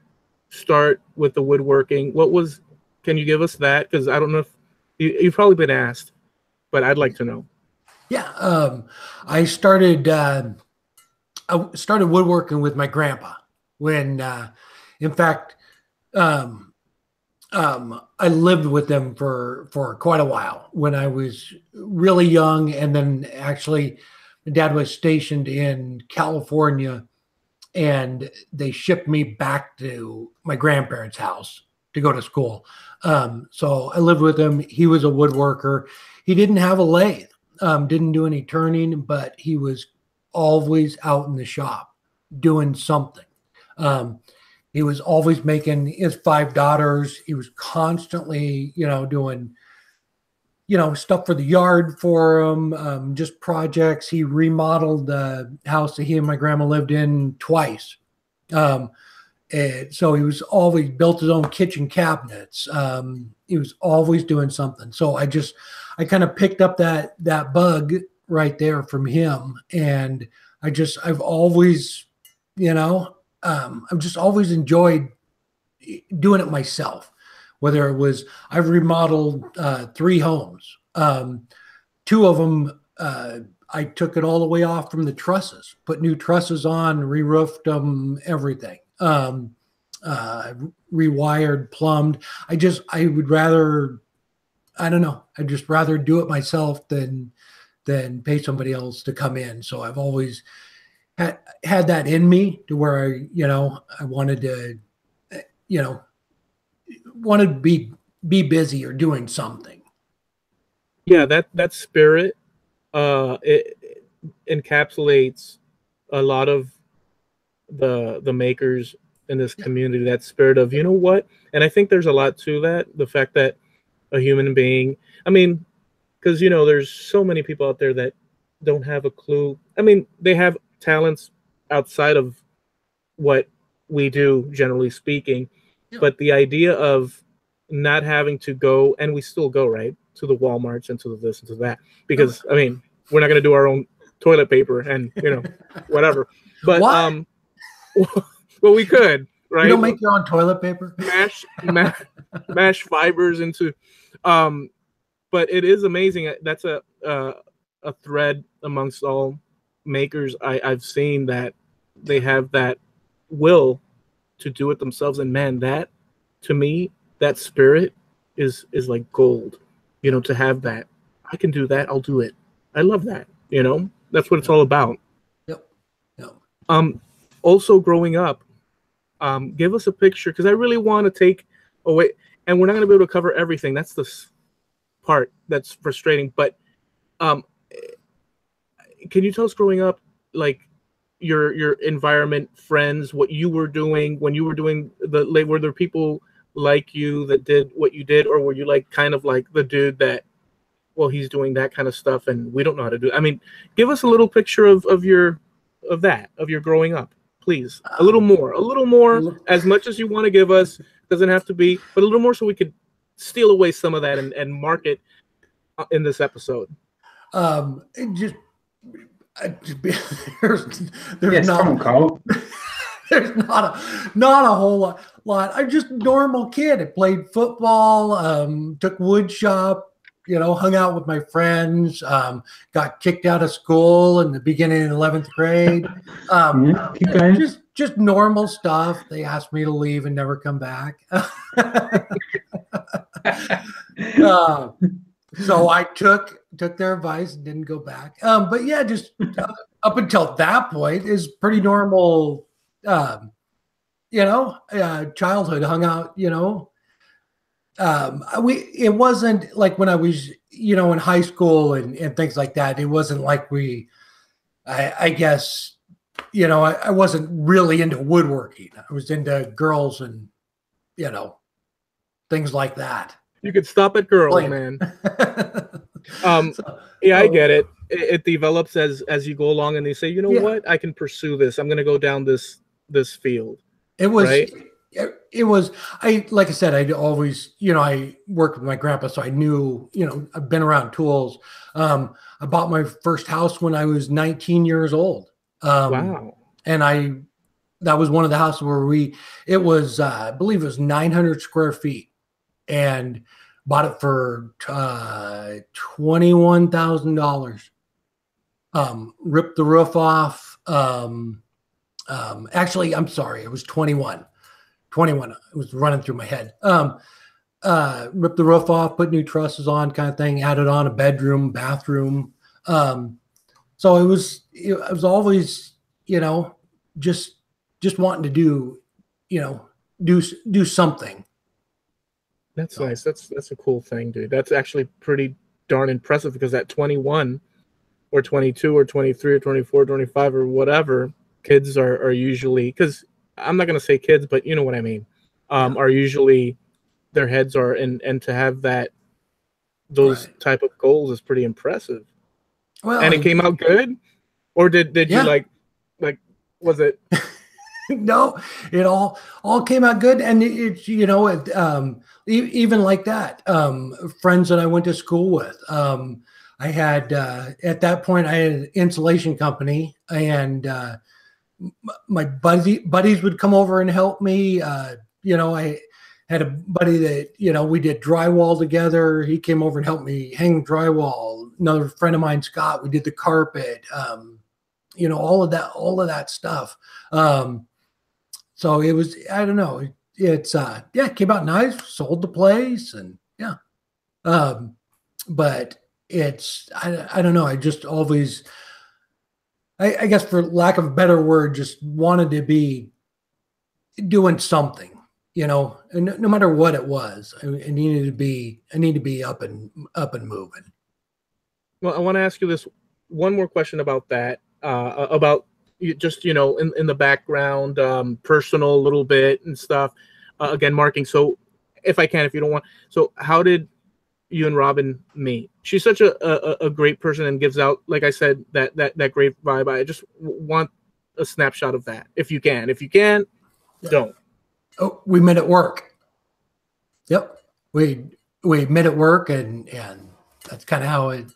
start with the woodworking? Can you give us that? Because I don't know if you've probably been asked, but I'd like to know. Yeah, I started woodworking with my grandpa when, in fact, I lived with them for quite a while when I was really young, and then actually, my dad was stationed in California, and they shipped me back to my grandparents' house to go to school. So I lived with him. He was a woodworker. He didn't have a lathe, didn't do any turning, but he was always out in the shop doing something. He was always making his 5 daughters. He was constantly, doing, stuff for the yard for them, just projects. He remodeled the house that he and my grandma lived in twice. And so he was always built his own kitchen cabinets. He was always doing something. So I kind of picked up that bug right there from him. And I've always, I've just always enjoyed doing it myself. Whether it was, I've remodeled 3 homes. 2 of them, I took it all the way off from the trusses, put new trusses on, re-roofed them, everything. Rewired, plumbed. I would rather, I don't know, I'd just rather do it myself than pay somebody else to come in. So I've always had that in me to where I wanted to, wanted to be busy or doing something. Yeah, that spirit, it encapsulates a lot of the makers in this community. That spirit of, you know what, and I think there's a lot to that. The fact that a human being, I mean, because there's so many people out there that don't have a clue. I mean, they have talents outside of what we do, generally speaking. Yeah. But the idea of not having to go, and we still go, right, to the Walmarts and to this and to that, because I mean, we're not going to do our own toilet paper and whatever. But what? Well, we could, right? You don't make your own toilet paper? Mash fibers into, but it is amazing. That's a thread amongst all makers I've seen, that they have that will to do it themselves. And man, that, to me, that spirit is like gold. To have that, I can do that, I'll do it. I love that. That's what it's all about. Yep. Also, growing up, give us a picture, because I really want to take away, and we're not going to be able to cover everything. That's the part that's frustrating. But can you tell us, growing up, like your environment, friends, what you were doing when you were doing were there people like you that did what you did, or were you like kind of like the dude that, well, he's doing that kind of stuff and we don't know how to do it? I mean, give us a little picture of your growing up, please. A little more, as much as you want to give us. Doesn't have to be, but a little more, so we could steal away some of that and mark it in this episode. There's yes, not there's not a whole lot. I'm just a normal kid. I played football, took wood shop, hung out with my friends, got kicked out of school in the beginning of 11th grade. Just normal stuff. They asked me to leave and never come back. So I took their advice and didn't go back. But yeah, just up until that point is pretty normal. Childhood, hung out. It wasn't like when I was, in high school and things like that. It wasn't like I guess, I wasn't really into woodworking. I was into girls and, things like that. You could stop at girls, man. I get it. It develops as you go along, and they say, what, I can pursue this. I'm going to go down this field. It was, right? Like I said, I'd always, I worked with my grandpa, so I knew, I've been around tools. I bought my first house when I was 19 years old. Wow. And that was one of the houses where it was, I believe it was 900 square feet, and bought it for $21,000. Ripped the roof off. Actually, I'm sorry, it was 21. It was running through my head. Ripped the roof off, put new trusses on, kind of thing, added on a bedroom, bathroom. So it was always, just wanting to do, do something. That's nice. That's a cool thing, dude. That's actually pretty darn impressive, because at 21 or 22 or 23 or 24, 25 or whatever, kids are usually, because I'm not going to say kids, but you know what I mean, are usually their heads are, and to have those type of goals is pretty impressive. Well, and it came out good, or did you like was it? No, it all came out good, and it's even like that. Friends that I went to school with, I had at that point I had an insulation company, and my buddies would come over and help me. I had a buddy that we did drywall together. He came over and helped me hang drywall. Another friend of mine, Scott, we did the carpet. All of that stuff. So it was, I don't know. It's it came out nice, sold the place, and but it's I don't know. I just always, I guess for lack of a better word, just wanted to be doing something, and no matter what it was, I need to be up and moving. Well, I want to ask you this one more question about that, about just in the background, personal a little bit and stuff. Again, marking. So, if you don't want. So, how did you and Robin meet? She's such a great person and gives out, like I said, that great vibe. I just want a snapshot of that, if you can. If you can, don't. Oh, we met at work. Yep, we met at work, and that's kind of how it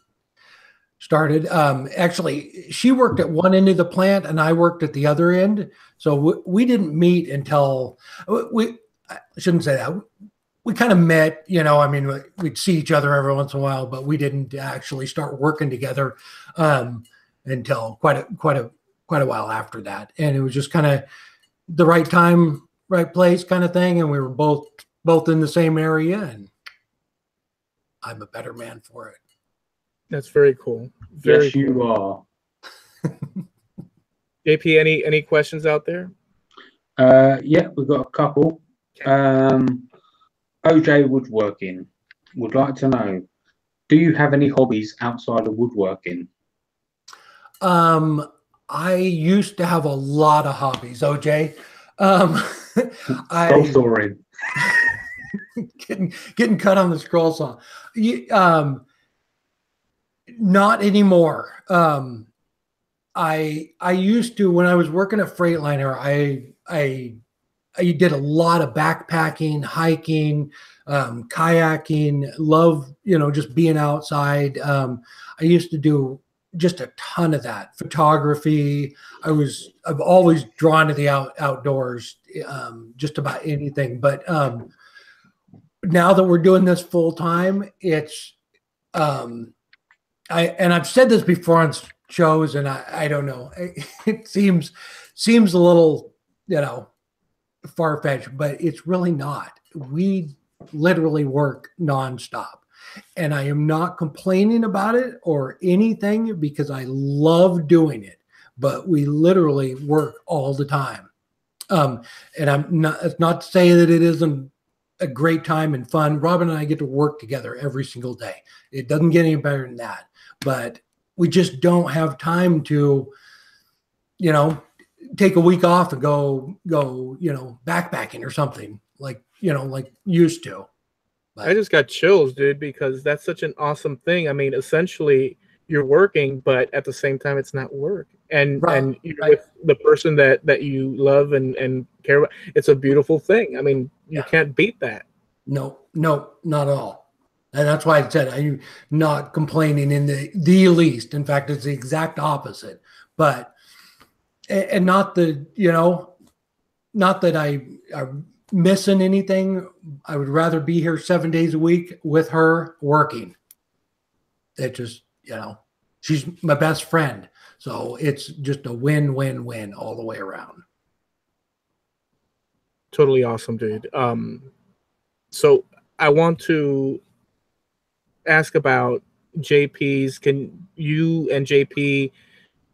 started. Actually, she worked at one end of the plant and I worked at the other end. So we didn't meet until I shouldn't say that. We kind of met, we'd see each other every once in a while, but we didn't actually start working together until quite a while after that. And it was just kind of the right time, right place kind of thing. And we were both in the same area, and I'm a better man for it. That's very cool. Yes, you are. JP, any questions out there? Yeah, we've got a couple. OJ Woodworking would like to know, do you have any hobbies outside of woodworking? I used to have a lot of hobbies, OJ. Scroll sawing. getting cut on the scroll saw. Not anymore. I used to, when I was working at Freightliner, I did a lot of backpacking, hiking, kayaking, love, just being outside. I used to do just a ton of that. Photography. I've always drawn to the outdoors, just about anything. But now that we're doing this full time, it's I've said this before on shows, and I don't know. It seems a little, far-fetched, but it's really not. We literally work nonstop, and I am not complaining about it or anything because I love doing it, but we literally work all the time. And it's not to say that it isn't a great time and fun. Robin and I get to work together every single day. It doesn't get any better than that, but we just don't have time to, take a week off and go, backpacking or something like used to. But I just got chills, dude, because that's such an awesome thing. I mean, essentially you're working, but at the same time, it's not work. And you're with the person that you love and care about. It's a beautiful thing. I mean, you can't beat that. No, not at all. And that's why I said I'm not complaining in the least. In fact, it's the exact opposite. But and not that I'm missing anything. I would rather be here 7 days a week with her working. It just, she's my best friend. So it's just a win-win-win all the way around. Totally awesome, dude. So I want to ask about JP's. Can you and JP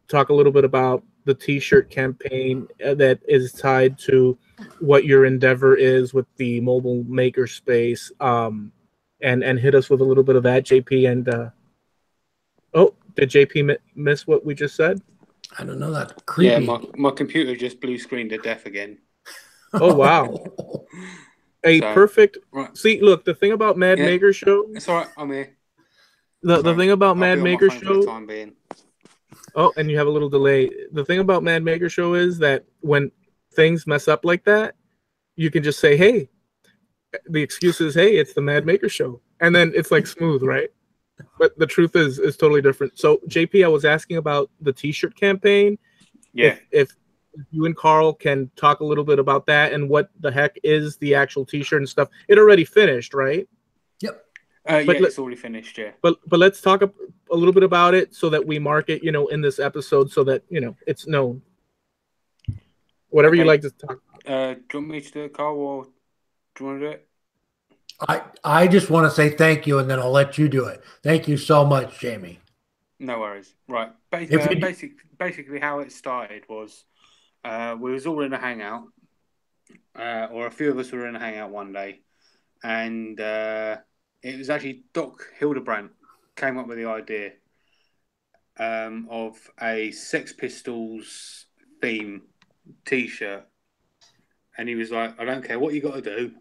talk a little bit about the T-shirt campaign that is tied to what your endeavor is with the mobile makerspace, and hit us with a little bit of that, JP? And did JP miss what we just said? I don't know. That's creepy. Yeah, my computer just blue screened to death again. Oh wow, a So, perfect. right. See, look, the thing about Mad Yeah. Maker Show. It's all right. I'm here. The thing about I'll Mad be on my Maker phone for the Show. time being. Oh, and you have a little delay. The thing about Mad Maker Show is that when things mess up like that, you can just say, "Hey," the excuse is, "Hey, it's the Mad Maker Show," and then it's like smooth, right? But the truth is totally different. So, JP, I was asking about the T-shirt campaign. Yeah. If you and Carl can talk a little bit about that and what the heck is the actual T-shirt and stuff. It already finished, right? Yep. Yeah, it's already finished. Yeah. But let's talk a little bit about it so that we mark it, in this episode so that it's known. Whatever you like to talk about. Do you want me to do it, Carl, or do you want to do it? I just want to say thank you, and then I'll let you do it. Thank you so much, Jamie. No worries. Right. Basically, how it started was we was all in a hangout, or a few of us were in a hangout one day, and it was actually Doc Hildebrandt came up with the idea of a Sex Pistols theme T-shirt, and he was like, "I don't care what you got to do,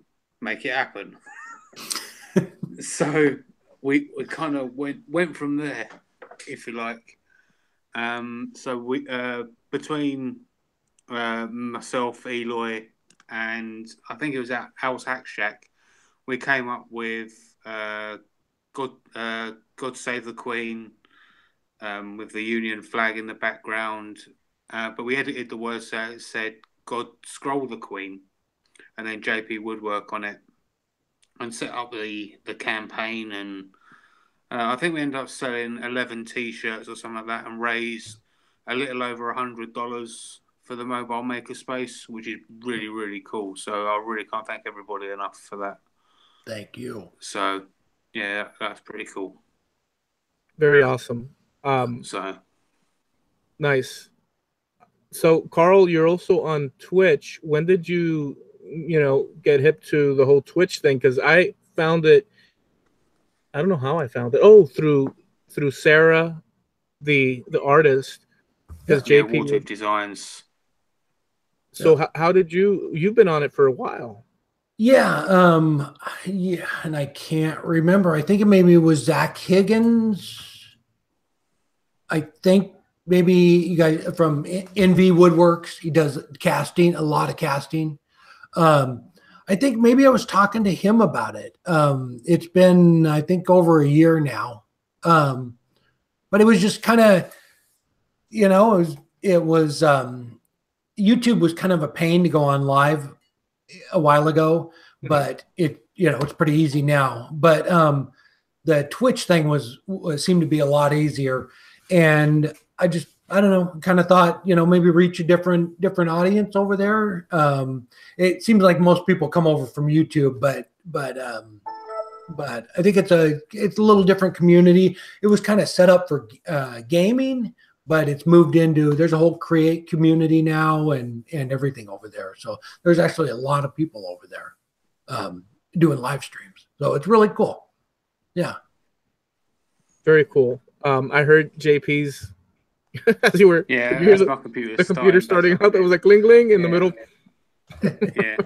make it happen." So we kind of went from there, if you like. So we between myself, Eloy, and I think it was at Al's Hack Shack, we came up with God Save the Queen, with the Union flag in the background, but we edited the words so it said God Scroll the Queen, and then JP Woodwork on it, and set up the campaign, and I think we ended up selling 11 T-shirts or something like that, and raised a little over $100 for the mobile makerspace, which is really, really cool. So I really can't thank everybody enough for that. Thank you. So yeah, that's pretty cool. Very awesome. So nice. So Carl, you're also on Twitch. When did you get hip to the whole Twitch thing? Because I found it. I don't know how I found it. Oh, through Sarah, the artist, because JP Watertooth Designs. So how did you've been on it for a while? Yeah, yeah, and I can't remember. I think it was Zach Higgins. I think maybe you guys from NV Woodworks. He does casting, a lot of casting. I think maybe I was talking to him about it. It's been, I think, over a year now. But it was just kind of, it was YouTube was kind of a pain to go on live a while ago, but it's pretty easy now. But the Twitch thing was seemed to be a lot easier, and I don't know, kind of thought, maybe reach a different audience over there. It seems like most people come over from YouTube, but I think it's a little different community. It was kind of set up for gaming, but it's moved into, there's a whole create community now and everything over there. So there's actually a lot of people over there doing live streams. So it's really cool. Yeah. Very cool. I heard JP's as you were, my computer. The computer starting up. It was like gling in the middle. Yeah.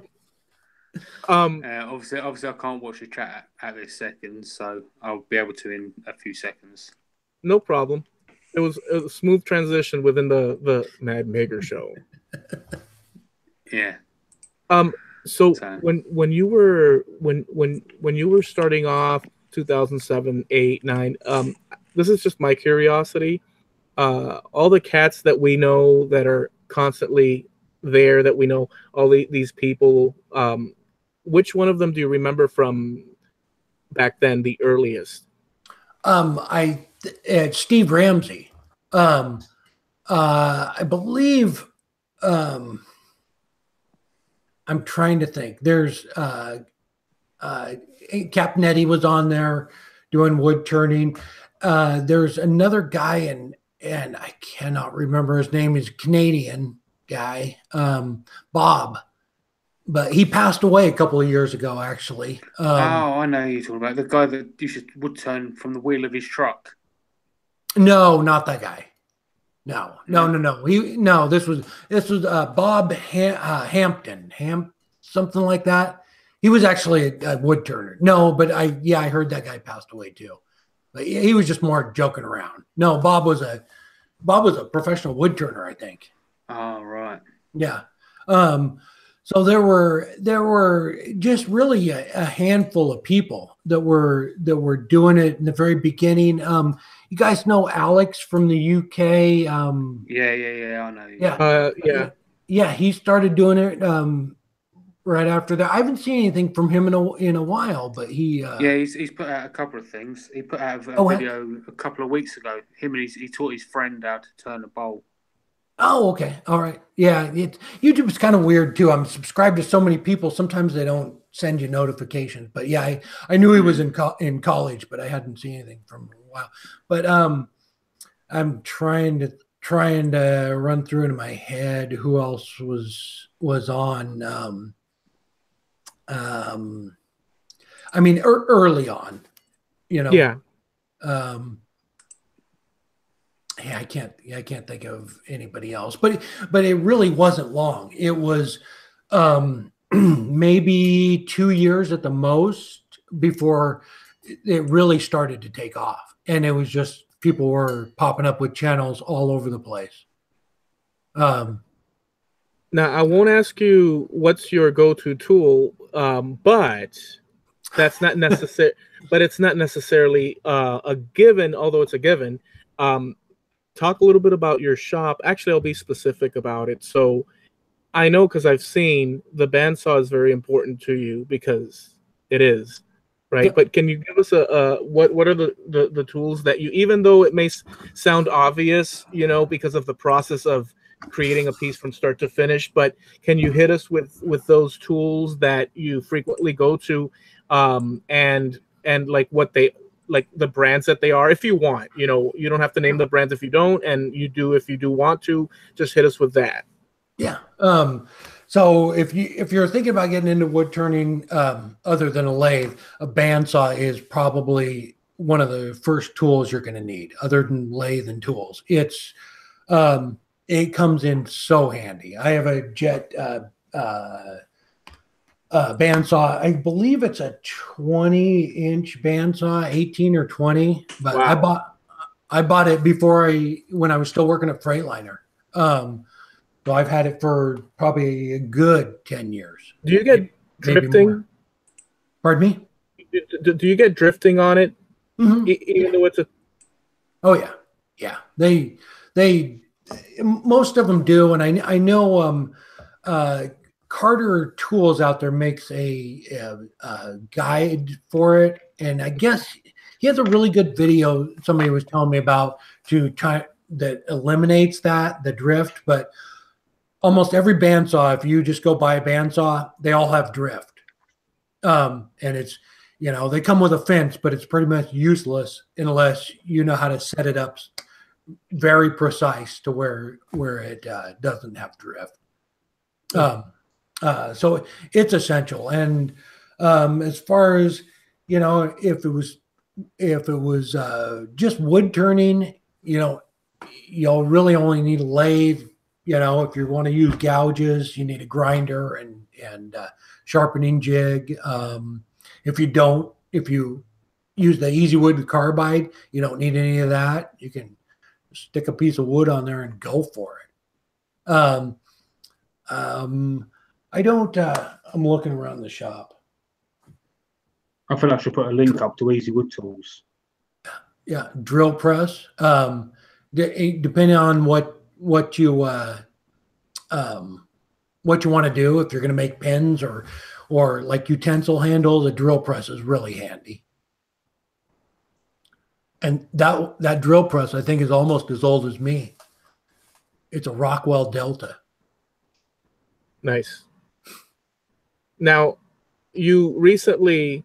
Obviously, I can't watch the chat at this second, so I'll be able to in a few seconds. No problem. It was a smooth transition within the Mad Maker show. Yeah. So when you were starting off 2007, 8, 9, this is just my curiosity. All the cats that we know that are constantly there, that we know, all these people, which one of them do you remember from back then, the earliest? Steve Ramsey. I believe, I'm trying to think. There's Captain Eddie was on there doing wood turning. There's another guy, and I cannot remember his name. He's a Canadian guy, Bob, but he passed away a couple of years ago, actually. I know who you're talking about. The guy that used to wood turn from the wheel of his truck. No, not that guy. No. This was Bob Hampton. something like that. He was actually a wood turner. No, but I heard that guy passed away too. But he was just more joking around. No, Bob was a professional wood turner, I think. Oh, right. Yeah. So there were just really a handful of people that were doing it in the very beginning. You guys know Alex from the UK? Yeah, I know. Yeah. He started doing it right after that. I haven't seen anything from him in a while, but he's put out a couple of things. He put out a video a couple of weeks ago. He taught his friend how to turn a bolt. Oh, okay. All right. Yeah. YouTube is kind of weird too. I'm subscribed to so many people. Sometimes they don't send you notifications, but yeah, I knew he was in college, but I hadn't seen anything from him in a while. But I'm trying to run through in my head who else was on. I mean, early on, you know. Yeah. I can't think of anybody else, but it really wasn't long. It was maybe 2 years at the most before it really started to take off. And it was just people were popping up with channels all over the place. Now, I won't ask you what's your go-to tool, but that's not necessary. But it's not necessarily a given, although it's a given. Talk a little bit about your shop. Actually, I'll be specific about it. So I know because I've seen the bandsaw is very important to you because it is, right? Yeah. But can you give us what are the tools that you, even though it may sound obvious, you know, because of the process of creating a piece from start to finish, but can you hit us with those tools that you frequently go to, and like what they, like the brands that they are, if you want, you know, you don't have to name the brands if you don't, and you do if you do want to, just hit us with that. Yeah. So if you're thinking about getting into wood turning, other than a lathe, a bandsaw is probably one of the first tools you're going to need, other than lathe and tools. It's it comes in so handy. I have a Jet bandsaw. I believe it's a 20-inch bandsaw, 18 or 20. But wow. I bought it when I was still working at Freightliner. So I've had it for probably a good 10 years. Do you get drifting? Pardon me? Do you get drifting on it? Mm-hmm. Even though it's a... Oh yeah, yeah. They most of them do, and I know Carter Tools out there makes a guide for it, and I guess he has a really good video somebody was telling me about that eliminates the drift. But almost every bandsaw, if you just go buy a bandsaw, they all have drift, and it's, you know, they come with a fence, but it's pretty much useless unless you know how to set it up very precise to where it doesn't have drift. So it's essential. And as far as, you know, if it was just wood turning, you know, you'll really only need a lathe. You know, if you want to use gouges, you need a grinder and sharpening jig. If you use the Easy Wood carbide, you don't need any of that. You can stick a piece of wood on there and go for it. I don't. I'm looking around the shop. I feel I should put a link up to Easy Wood Tools. Yeah, drill press. Depending on what you want to do, if you're going to make pens or like utensil handles, a drill press is really handy. And that drill press, I think, is almost as old as me. It's a Rockwell Delta. Nice. Now, you recently,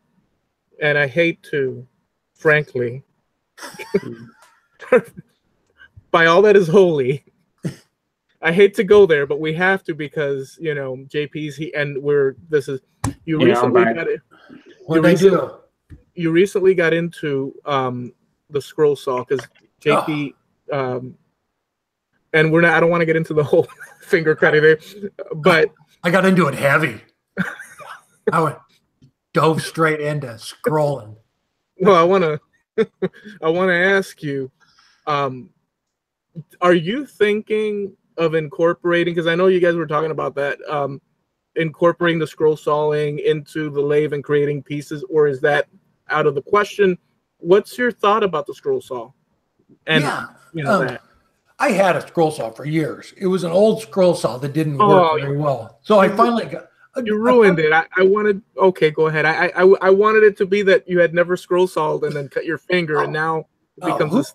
and I hate to, frankly, by all that is holy, I hate to go there, but we have to because, you know, JP's recently got it. What did I do? You recently got into the scroll saw because JP, and I don't want to get into the whole finger cutting there, but I got into it heavy. I dove straight into scrolling. Well, I want to ask you, are you thinking of incorporating, because I know you guys were talking about that, incorporating the scroll sawing into the lathe and creating pieces, or is that out of the question? What's your thought about the scroll saw? And that. I had a scroll saw for years. It was an old scroll saw that didn't work very well. So I finally got. You ruined it. I wanted. Okay, go ahead. I wanted it to be that you had never scroll sawed and then cut your finger, and now it becomes this.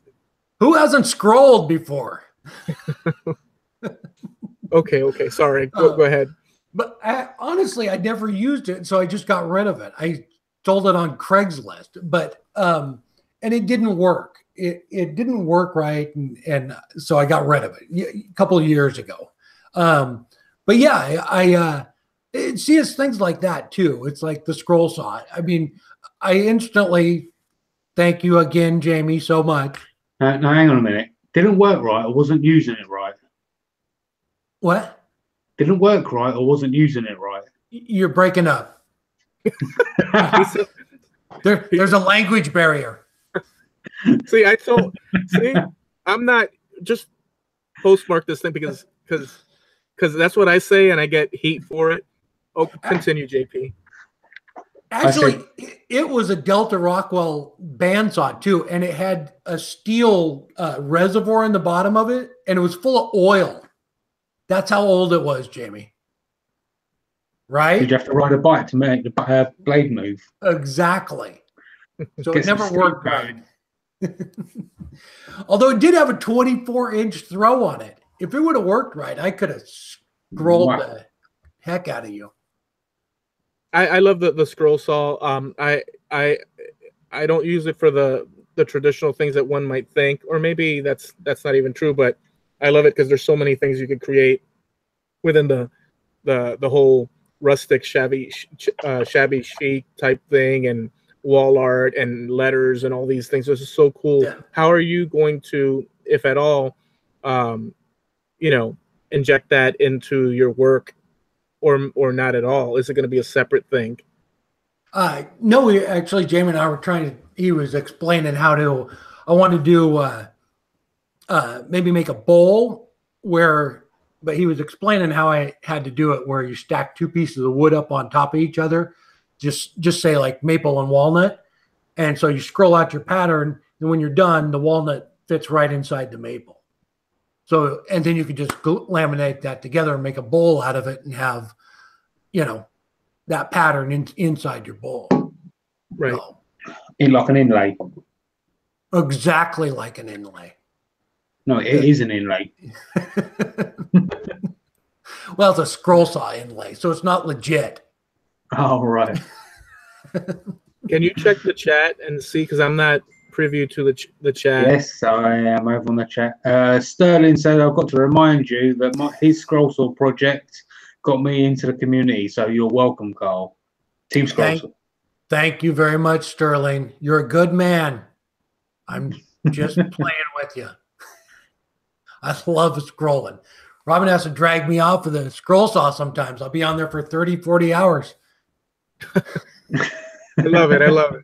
Who hasn't scrolled before? Okay. Sorry. Go ahead. But honestly, I never used it, so I just got rid of it. I sold it on Craigslist, but and it didn't work. It didn't work right, and so I got rid of it a couple of years ago. But yeah, I see it's things like that too. It's like the scroll saw. I mean, I instantly thank you again, Jamie, so much. Now, hang on a minute. Didn't work right. I wasn't using it right. What? Didn't work right. I wasn't using it right. You're breaking up. There's a language barrier. See, I'm not just postmark this thing because that's what I say and I get heat for it. Oh, continue, JP. Actually, it was a Delta Rockwell bandsaw too, and it had a steel reservoir in the bottom of it, and it was full of oil. That's how old it was, Jamie. Right? Did you have to ride a bike to make the blade move? Exactly. So it never worked right. Although it did have a 24-inch throw on it. If it would have worked right, I could have scrolled the heck out of you. I love the scroll saw. I don't use it for the traditional things that one might think, or maybe that's not even true. But I love it because there's so many things you could create within the whole rustic shabby chic type thing, and wall art and letters and all these things. This is so cool. Yeah. How are you going to, if at all, inject that into your work? Or not at all? Is it going to be a separate thing? No, we actually, Jamie and I were he was explaining how to, I want to do maybe make a bowl but he was explaining how I had to do it where you stack two pieces of wood up on top of each other, just say like maple and walnut. And so you scroll out your pattern, and when you're done, the walnut fits right inside the maple. So, and then you could just laminate that together and make a bowl out of it and have, that pattern inside your bowl. Right. So, like an inlay. Exactly like an inlay. No, it is an inlay. Well, it's a scroll saw inlay, so it's not legit. Oh, right. Can you check the chat and see? Because I'm not preview to the chat. Yes, I am over on the chat. Sterling said, I've got to remind you that his scroll saw project got me into the community, so you're welcome, Carl. Team Scroll Saw. Thank you very much, Sterling. You're a good man. I'm just playing with you. I love scrolling. Robin has to drag me off of the scroll saw sometimes. I'll be on there for 30, 40 hours. I love it.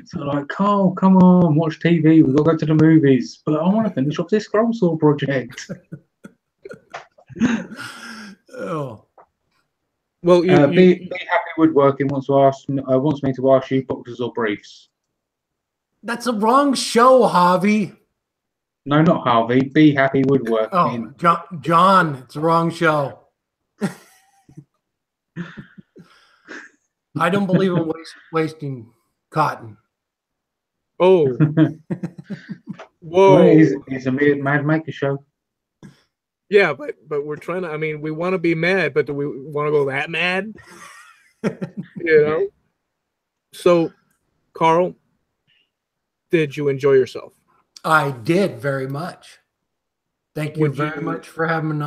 So like, Carl, come on, watch TV. We've got to go to the movies. But I want to finish off this scroll saw project. Oh. Well, Be Happy Woodworking wants me to ask you boxers or briefs. That's the wrong show, Harvey. No, not Harvey. Be Happy Woodworking. Oh, John, it's the wrong show. I don't believe in wasting cotton. Oh. Whoa. Well, it's a Mad Maker show. Yeah, but we're trying to, we want to be mad, but do we want to go that mad? So, Carl, did you enjoy yourself? I did very much. Thank you very much for having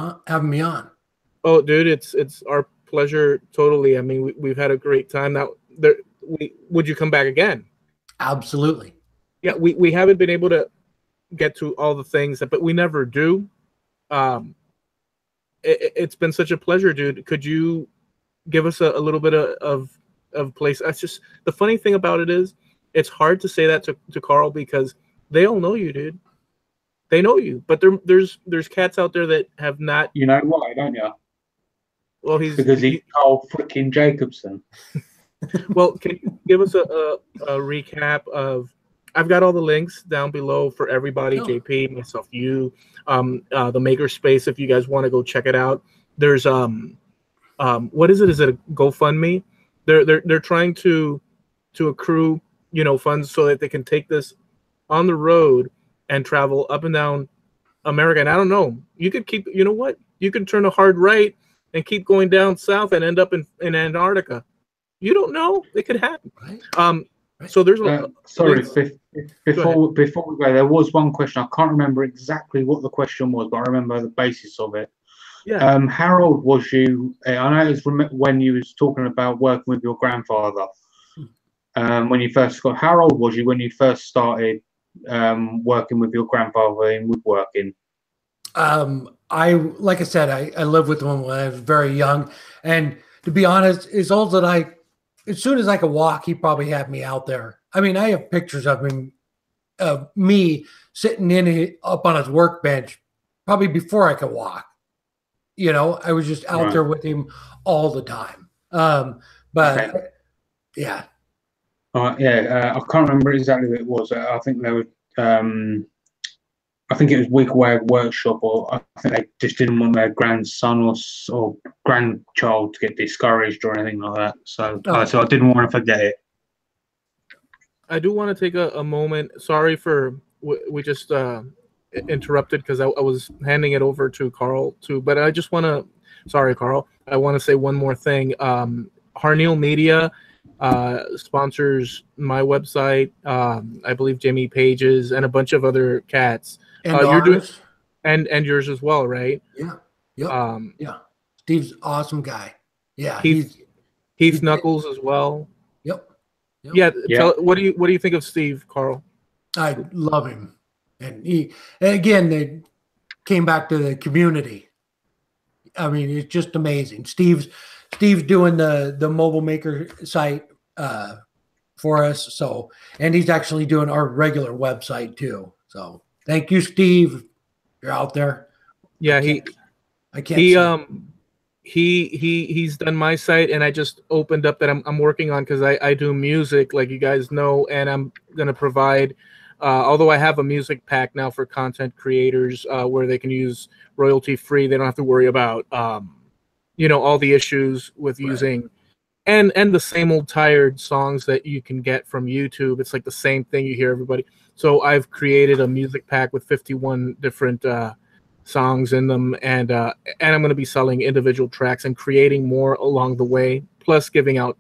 me on. Oh, dude, it's our pleasure. Totally. We've had a great time. Now, would you come back again? Absolutely. Yeah, we haven't been able to get to all the things, but we never do. It's been such a pleasure, dude. Could you give us a little bit of place. That's just the funny thing about it is it's hard to say that to Carl because they all know you, dude. They know you, but there's cats out there that have not. You know why, don't you? Well, because he's Carl freaking Jacobson. Well, can you give us a recap of? I've got all the links down below for everybody. Oh. JP, myself, you, the Makerspace. If you guys want to go check it out, there's what is it? Is it a GoFundMe? They're trying to accrue funds so that they can take this on the road and travel up and down America. And I don't know, you could keep. You know what? You could turn a hard right and keep going down south and end up in Antarctica. You don't know. It could happen. Right. So there's sorry, before we go, there was one question. I can't remember exactly what the question was, but I remember the basis of it. Yeah. How old was you? I know it was when you was talking about working with your grandfather. When you first got, how old was you when you first started working with your grandfather in woodworking? Like I said, I lived with him when I was very young, and to be honest, as soon as I could walk, he probably had me out there. I mean, I have pictures of him, of me sitting up on his workbench, probably before I could walk. I was just out there with him all the time. Yeah. I can't remember exactly what it was. I think they were. I think it was Wigwag Workshop, or I think they just didn't want their grandson or grandchild to get discouraged or anything like that. So, so I didn't want to forget it. I do want to take a moment. Sorry for we just interrupted because I was handing it over to Carl too. But I just want to. Sorry, Carl. I want to say one more thing. Harnealmedia sponsors my website. I believe Jimmy Page's and a bunch of other cats. And you're doing and yours as well, right? Yeah. Yep. Yeah. Steve's an awesome guy. Yeah. Heath Knuckles as well. Yep. Yeah. What do you think of Steve, Carl? I love him, and again they came back to the community. I mean, it's just amazing. Steve's doing the mobile maker site for us. So, and he's actually doing our regular website too. So thank you, Steve. You're out there. Yeah, he's done my site, and I just opened up that I'm working on because I do music, like you guys know, and I'm gonna provide. Although I have a music pack now for content creators where they can use royalty free, they don't have to worry about all the issues with using and the same old tired songs that you can get from YouTube. It's like the same thing you hear everybody. So I've created a music pack with 51 different songs in them, and I'm going to be selling individual tracks and creating more along the way, plus giving out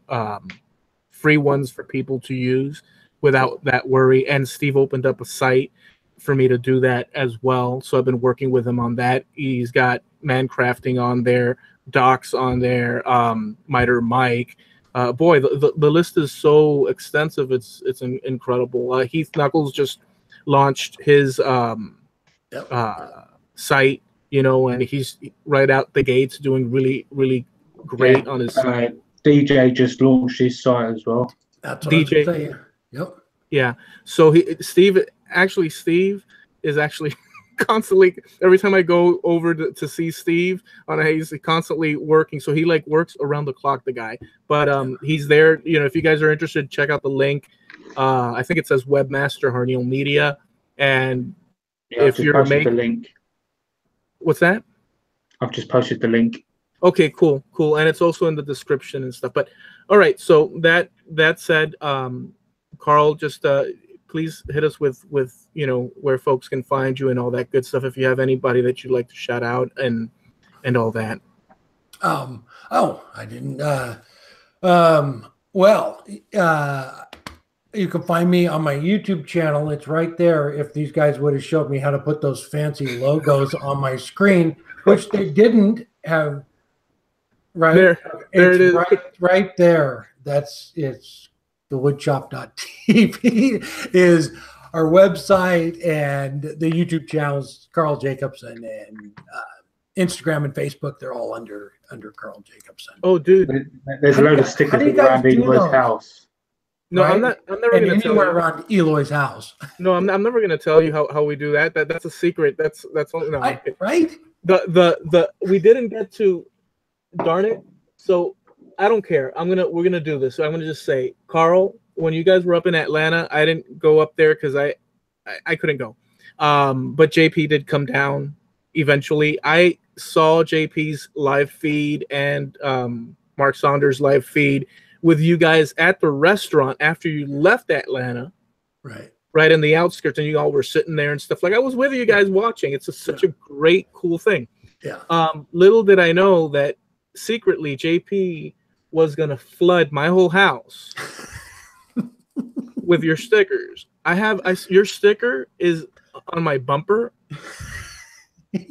free ones for people to use without that worry. And Steve opened up a site for me to do that as well. So I've been working with him on that. He's got Mancrafting on there, Docs on there, Miter Mike. Boy, the list is so extensive. It's incredible. Heath Knuckles just launched his site, and he's right out the gates doing really, really great on his site. DJ just launched his site as well. That's what DJ. I was saying. Yep. Yeah. So Steve is actually constantly, every time I go over to see Steve he's constantly working. So he works around the clock, the guy, but he's there. If you guys are interested, check out the link. I think it says Webmaster Harnealmedia. And if you're the link. What's that? I've just posted the link. Okay, cool. And it's also in the description and stuff. But all right. So that said, Carl, just please hit us with where folks can find you and all that good stuff. If you have anybody that you'd like to shout out and all that. I didn't. You can find me on my YouTube channel. It's right there. If these guys would have showed me how to put those fancy logos on my screen, which they didn't have. Right there it is. Right there. It's thewoodshop.tv is our website, and the YouTube channel is Carl Jacobson, and Instagram and Facebook, they're all under Carl Jacobson. Oh, dude. There's a load of stickers around Eloy's house. No, right? I'm never going to tell you. Around Eloy's house. No, I'm never going to tell you how we do that. That's a secret. That's all. No, right? We didn't get to, darn it. So I don't care. We're gonna do this. So I'm gonna just say, Carl, when you guys were up in Atlanta, I didn't go up there because I couldn't go. But JP did come down eventually. I saw JP's live feed and Mark Saunders' live feed with you guys at the restaurant after you left Atlanta. Right in the outskirts, and you all were sitting there and stuff. Like, I was with you guys watching. It's such a great, cool thing. Yeah. Little did I know that secretly JP was gonna flood my whole house with your stickers. Your sticker is on my bumper,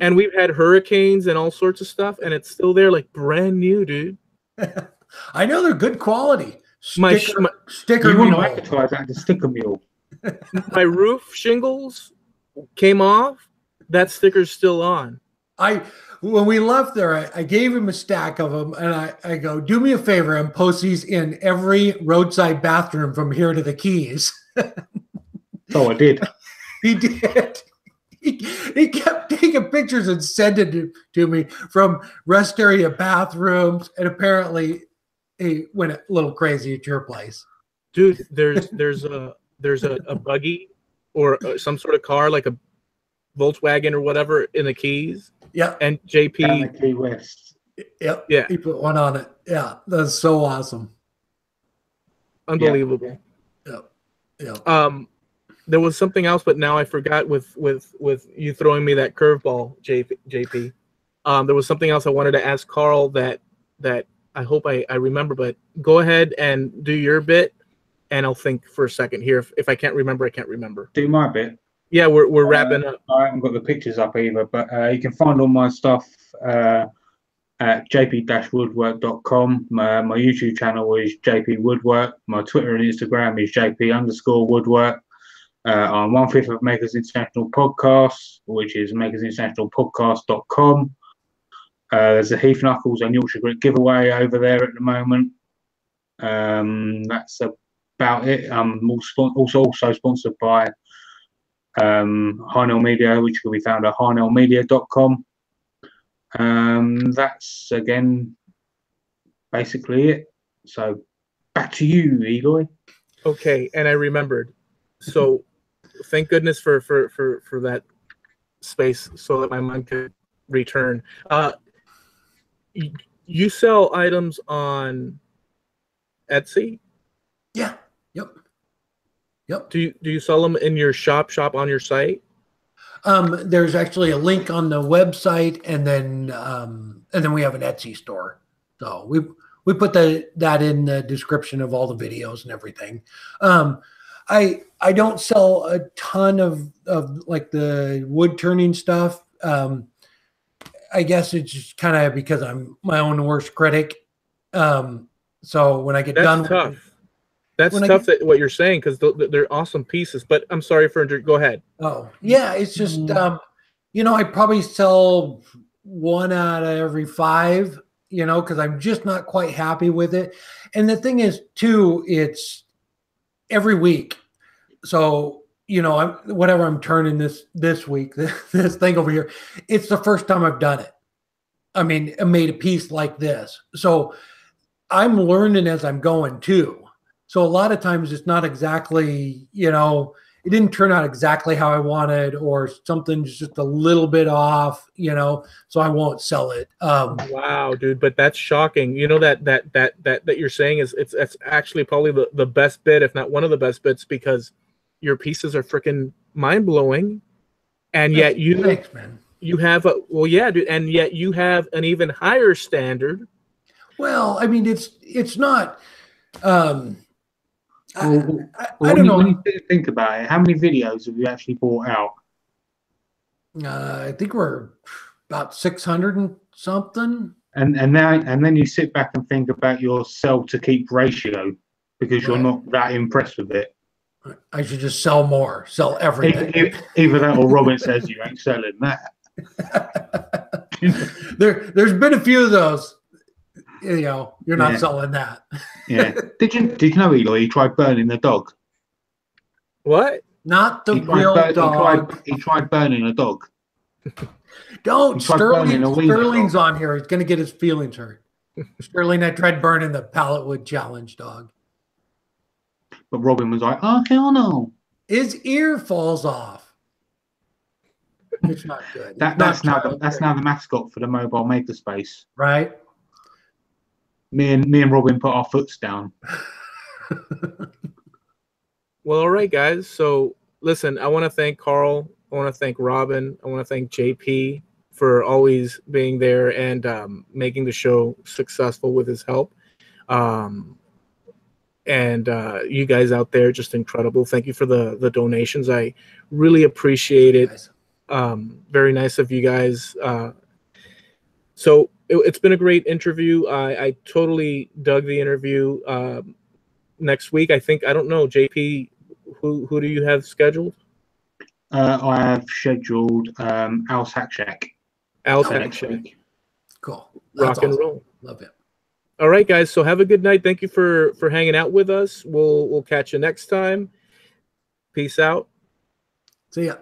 and we've had hurricanes and all sorts of stuff, and it's still there, like brand new, dude. I know they're good quality. Sticker you want to advertise that the sticker mule. My roof shingles came off. That sticker's still on. When we left there, I gave him a stack of them, and I go, do me a favor and post these in every roadside bathroom from here to the Keys. Oh, I did. He did. He kept taking pictures and sending it to me from rest area bathrooms, and apparently he went a little crazy at your place. Dude, there's a buggy or some sort of car, like a Volkswagen or whatever, in the Keys. Yeah. And JP. Down the Key West. Yep. Yeah. He put one on it. Yeah. That's so awesome. Unbelievable. Yeah. There was something else, but now I forgot with you throwing me that curveball, JP. There was something else I wanted to ask Carl that I hope I remember, but go ahead and do your bit, and I'll think for a second here. If I can't remember, I can't remember. Do my bit. Yeah, we're wrapping up. I haven't got the pictures up either, but you can find all my stuff at jp-woodwork.com. My YouTube channel is JP Woodwork. My Twitter and Instagram is JP_Woodwork. I'm 1/5 of Makers International Podcast, which is makersinternationalpodcast.com. There's a Heath Knuckles and Yorkshire Grit giveaway over there at the moment. That's about it. I'm also sponsored by Harnealmedia, which can be found at harnealmedia.com. That's again basically it. So back to you, Eloy. Okay, and I remembered. So thank goodness for that space so that my mind could return. You sell items on Etsy? Yeah. Yep. Do you sell them in your shop on your site? There's actually a link on the website, and then we have an Etsy store. So we put that in the description of all the videos and everything. I don't sell a ton of like the wood turning stuff. I guess it's just kind of because I'm my own worst critic. So when I get done, tough. That's tough that what you're saying, because they're awesome pieces. But I'm sorry for go ahead. Oh yeah, it's just I probably sell 1 out of every 5. Because I'm just not quite happy with it. And the thing is too, it's every week. So whatever I'm turning this week, this thing over here, it's the first time I've done it. I mean, I made a piece like this. So I'm learning as I'm going too. So a lot of times it's not exactly, it didn't turn out exactly how I wanted, or something's just a little bit off, so I won't sell it. Wow, dude, but that's shocking. That you're saying it's actually probably the best bit, if not one of the best bits, because your pieces are freaking mind blowing. And yet Thanks, man. You have dude, and yet you have an even higher standard. Well, I mean, it's not, I don't know. When you think about it, how many videos have you actually brought out? I think we're about 600 and something. And then you sit back and think about your sell to keep ratio, because you're not that impressed with it. I should just sell everything. Either that or Robin says you ain't selling that. There's been a few of those. You know, you're not selling that. Yeah. Did you know, Eloy, he tried burning the dog? What? Not the real dog. He tried burning a dog. Don't. Sterling's dog. on here. He's going to get his feelings hurt. Sterling, I tried burning the pallet wood challenge dog. But Robin was like, oh, hell no. His ear falls off. It's not good. That's now the mascot for the mobile makerspace. Right. Me and Robin put our foots down. Well, all right, guys. So listen, I want to thank Carl. I want to thank Robin. I want to thank JP for always being there and making the show successful with his help. And you guys out there, just incredible. Thank you for the donations. I really appreciate it. Nice. Very nice of you guys. So it's been a great interview. I totally dug the interview. Next week, I don't know, JP, who do you have scheduled? I have scheduled Al Sakshak. Al Sakshak. Cool. Rock and roll. Love it. All right, guys. So have a good night. Thank you for hanging out with us. We'll catch you next time. Peace out. See ya.